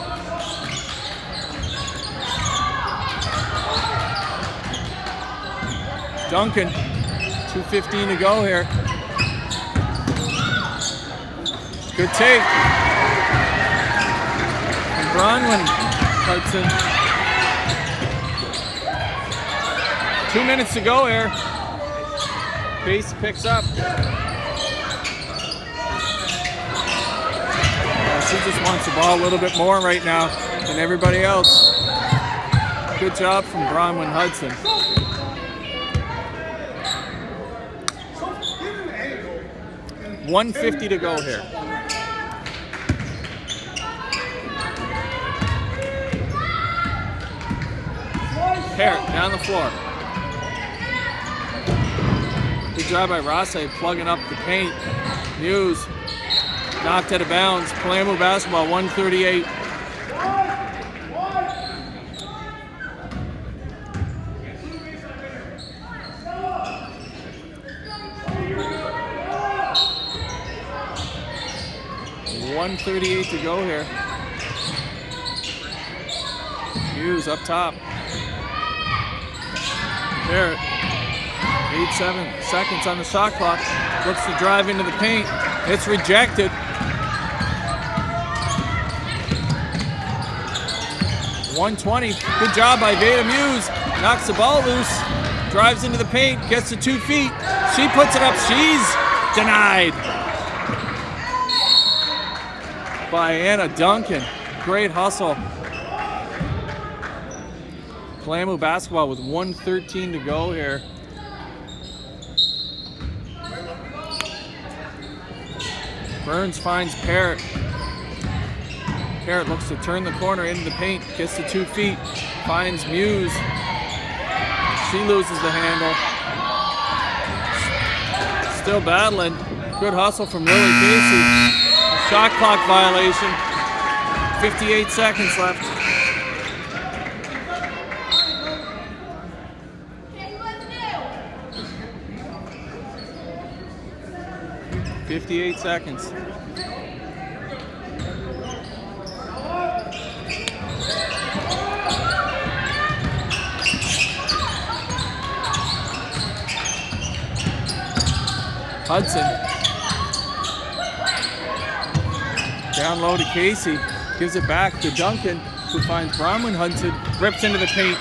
Duncan, 2:15 to go here. Good take. And Bronwyn Hudson. 2 minutes to go here. Pace picks up. She just wants the ball a little bit more right now than everybody else. Good job from Bronwyn Hudson. 1:50 to go here. Parrott down the floor. Good job by Rothesay plugging up the paint. Muse knocked out of bounds. Palermo basketball, 1:38. .138 to go here. Hughes up top. Parrott. 8-7 seconds on the shot clock. Looks to drive into the paint. It's rejected. 120. Good job by Veda Muse. Knocks the ball loose. Drives into the paint. Gets to 2 feet. She puts it up. She's denied by Anna Duncan. Great hustle. Palermo basketball with 1:13 to go here. Burns finds Parrott. Parrott looks to turn the corner into the paint. Gets to 2 feet. Finds Muse. She loses the handle. Still battling. Good hustle from Lily Casey. Shot clock violation. 58 seconds left. .58 seconds. Hudson. Down low to Casey. Gives it back to Duncan, who finds Bronwyn Hudson. Rips into the paint.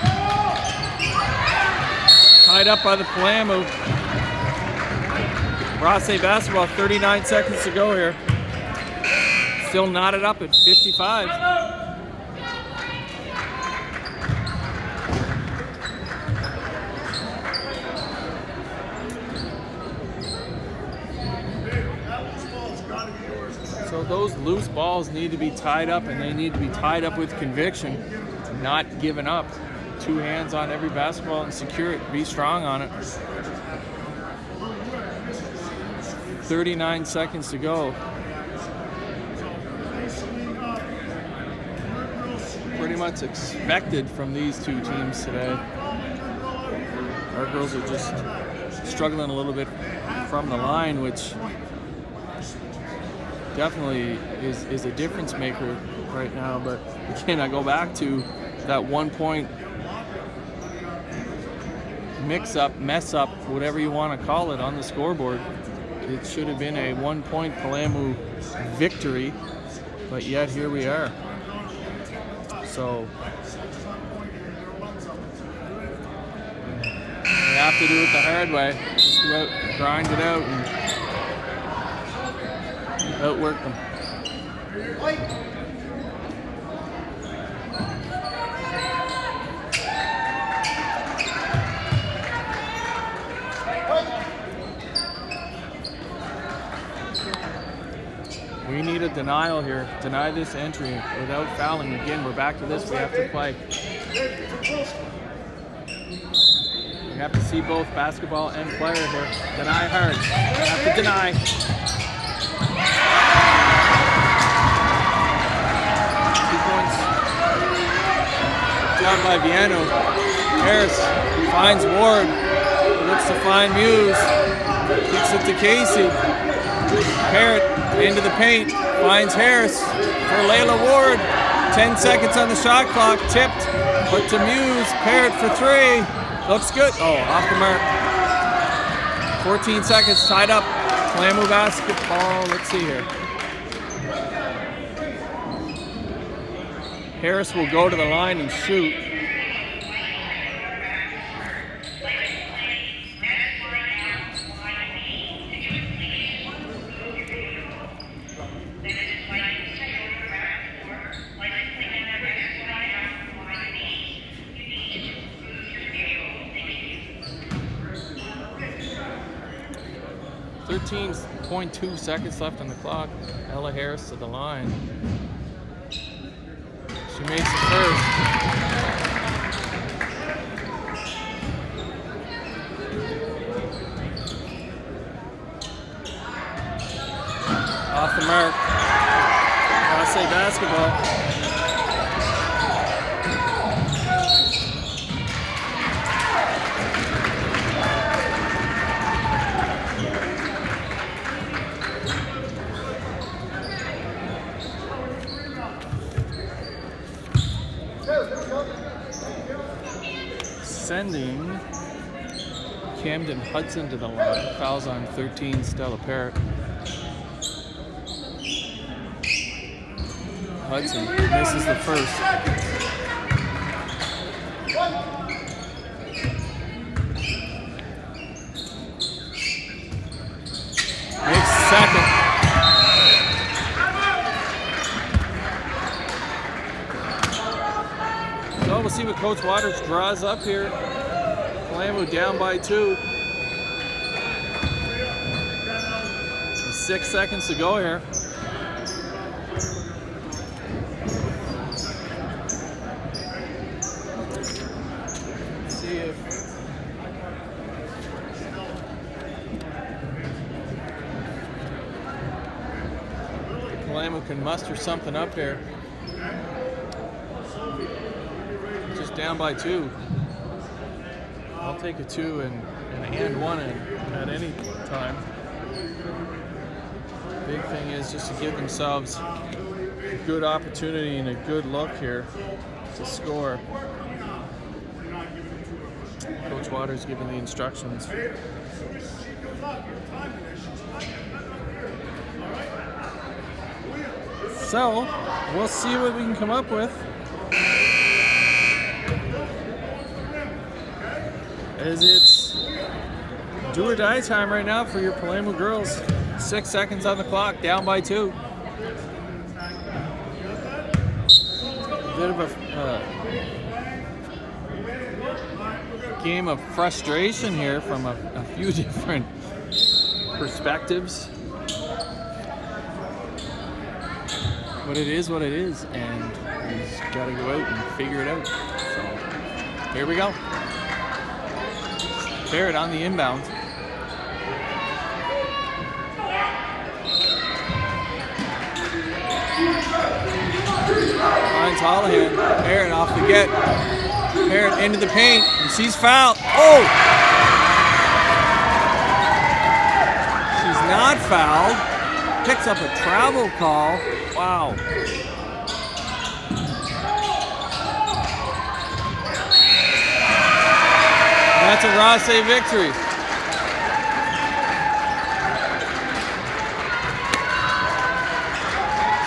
Tied up by the Palermo. Rothesay basketball, 39 seconds to go here. Still knotted up at 55. So those loose balls need to be tied up, and they need to be tied up with conviction, not giving up. 2 hands on every basketball and secure it. Be strong on it. 39 seconds to go. Pretty much expected from these 2 teams today. Our girls are just struggling a little bit from the line, which definitely is a difference maker right now. But again, I go back to that 1 point mess up, whatever you want to call it, on the scoreboard. It should have been a 1 point Palamu victory, but yet here we are. So we have to do it the hard way. Just go out, grind it out, and outwork them. We need a denial here. Deny this entry without fouling. Again, we're back to this. We have to play. We have to see both basketball and player here. Deny hard. We have to deny. 2 points. Job by Viano. Harris finds Ward. Looks to find Muse. Kicks it to Casey. Parrott into the paint, finds Harris for Layla Ward. 10 seconds on the shot clock, tipped, but to Muse. Parrott for 3, looks good. Oh, off the mark. 14 seconds, tied up. Palamu basketball, let's see here. Harris will go to the line and shoot. .2 seconds left on the clock. Ella Harris to the line. She makes it first. Off the mark. Rothesay basketball. Sending Camden Hudson to the line. Fouls on 13, Stella Parrott. Hudson misses the first. Makes the second. So we'll see what Coach Waters draws up here. Palamu down by 2. 6 seconds to go here. Let's see if Palamu can muster something up here. Just down by 2. I'll take a 2 and 1 at any time. Big thing is just to give themselves a good opportunity and a good look here to score. Coach Waters giving the instructions. So, we'll see what we can come up with. As it's do or die time right now for your Palamu girls. 6 seconds on the clock, down by 2. A bit of a game of frustration here from a few different But it is what it is, and he's got to go out and figure it out. So here we go. Barrett on the inbound. Finds Holohan. Barrett off the get. Barrett into the paint, and she's fouled. Oh! She's not fouled. Picks up a travel call. Wow. That's a Rothesay victory.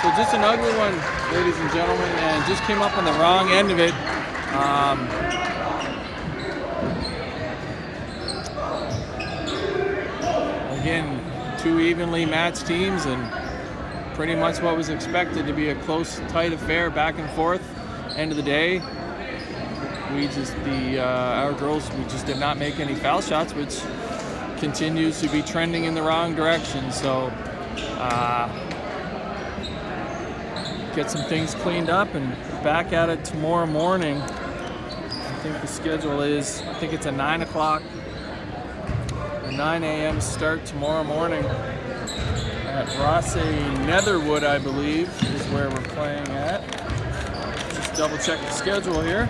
So just an ugly one, ladies and gentlemen, and just came up on the wrong end of it. Again, two evenly matched teams, and pretty much what was expected to be a close, tight affair, back and forth. End of the day, our girls, we just did not make any foul shots, which continues to be trending in the wrong direction. So get some things cleaned up and back at it tomorrow morning. I think the schedule is, I think it's a 9 o'clock, a 9 a.m. start tomorrow morning at Rothesay Netherwood, I believe, is where we're playing at. Just double check the schedule here.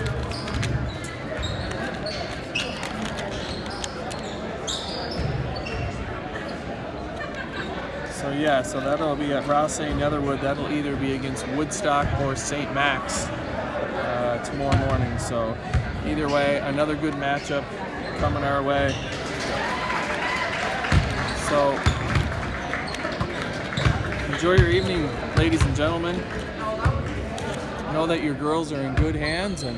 So yeah, so that'll be at Rothesay Netherwood. That'll either be against Woodstock or St. Max tomorrow morning. So either way, another good matchup coming our way. So enjoy your evening, ladies and gentlemen. Know that your girls are in good hands, and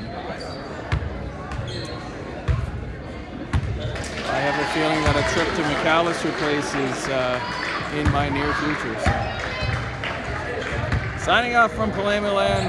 I have a feeling that a trip to McAllister Place is in my near future. So. Signing off from Palema Land.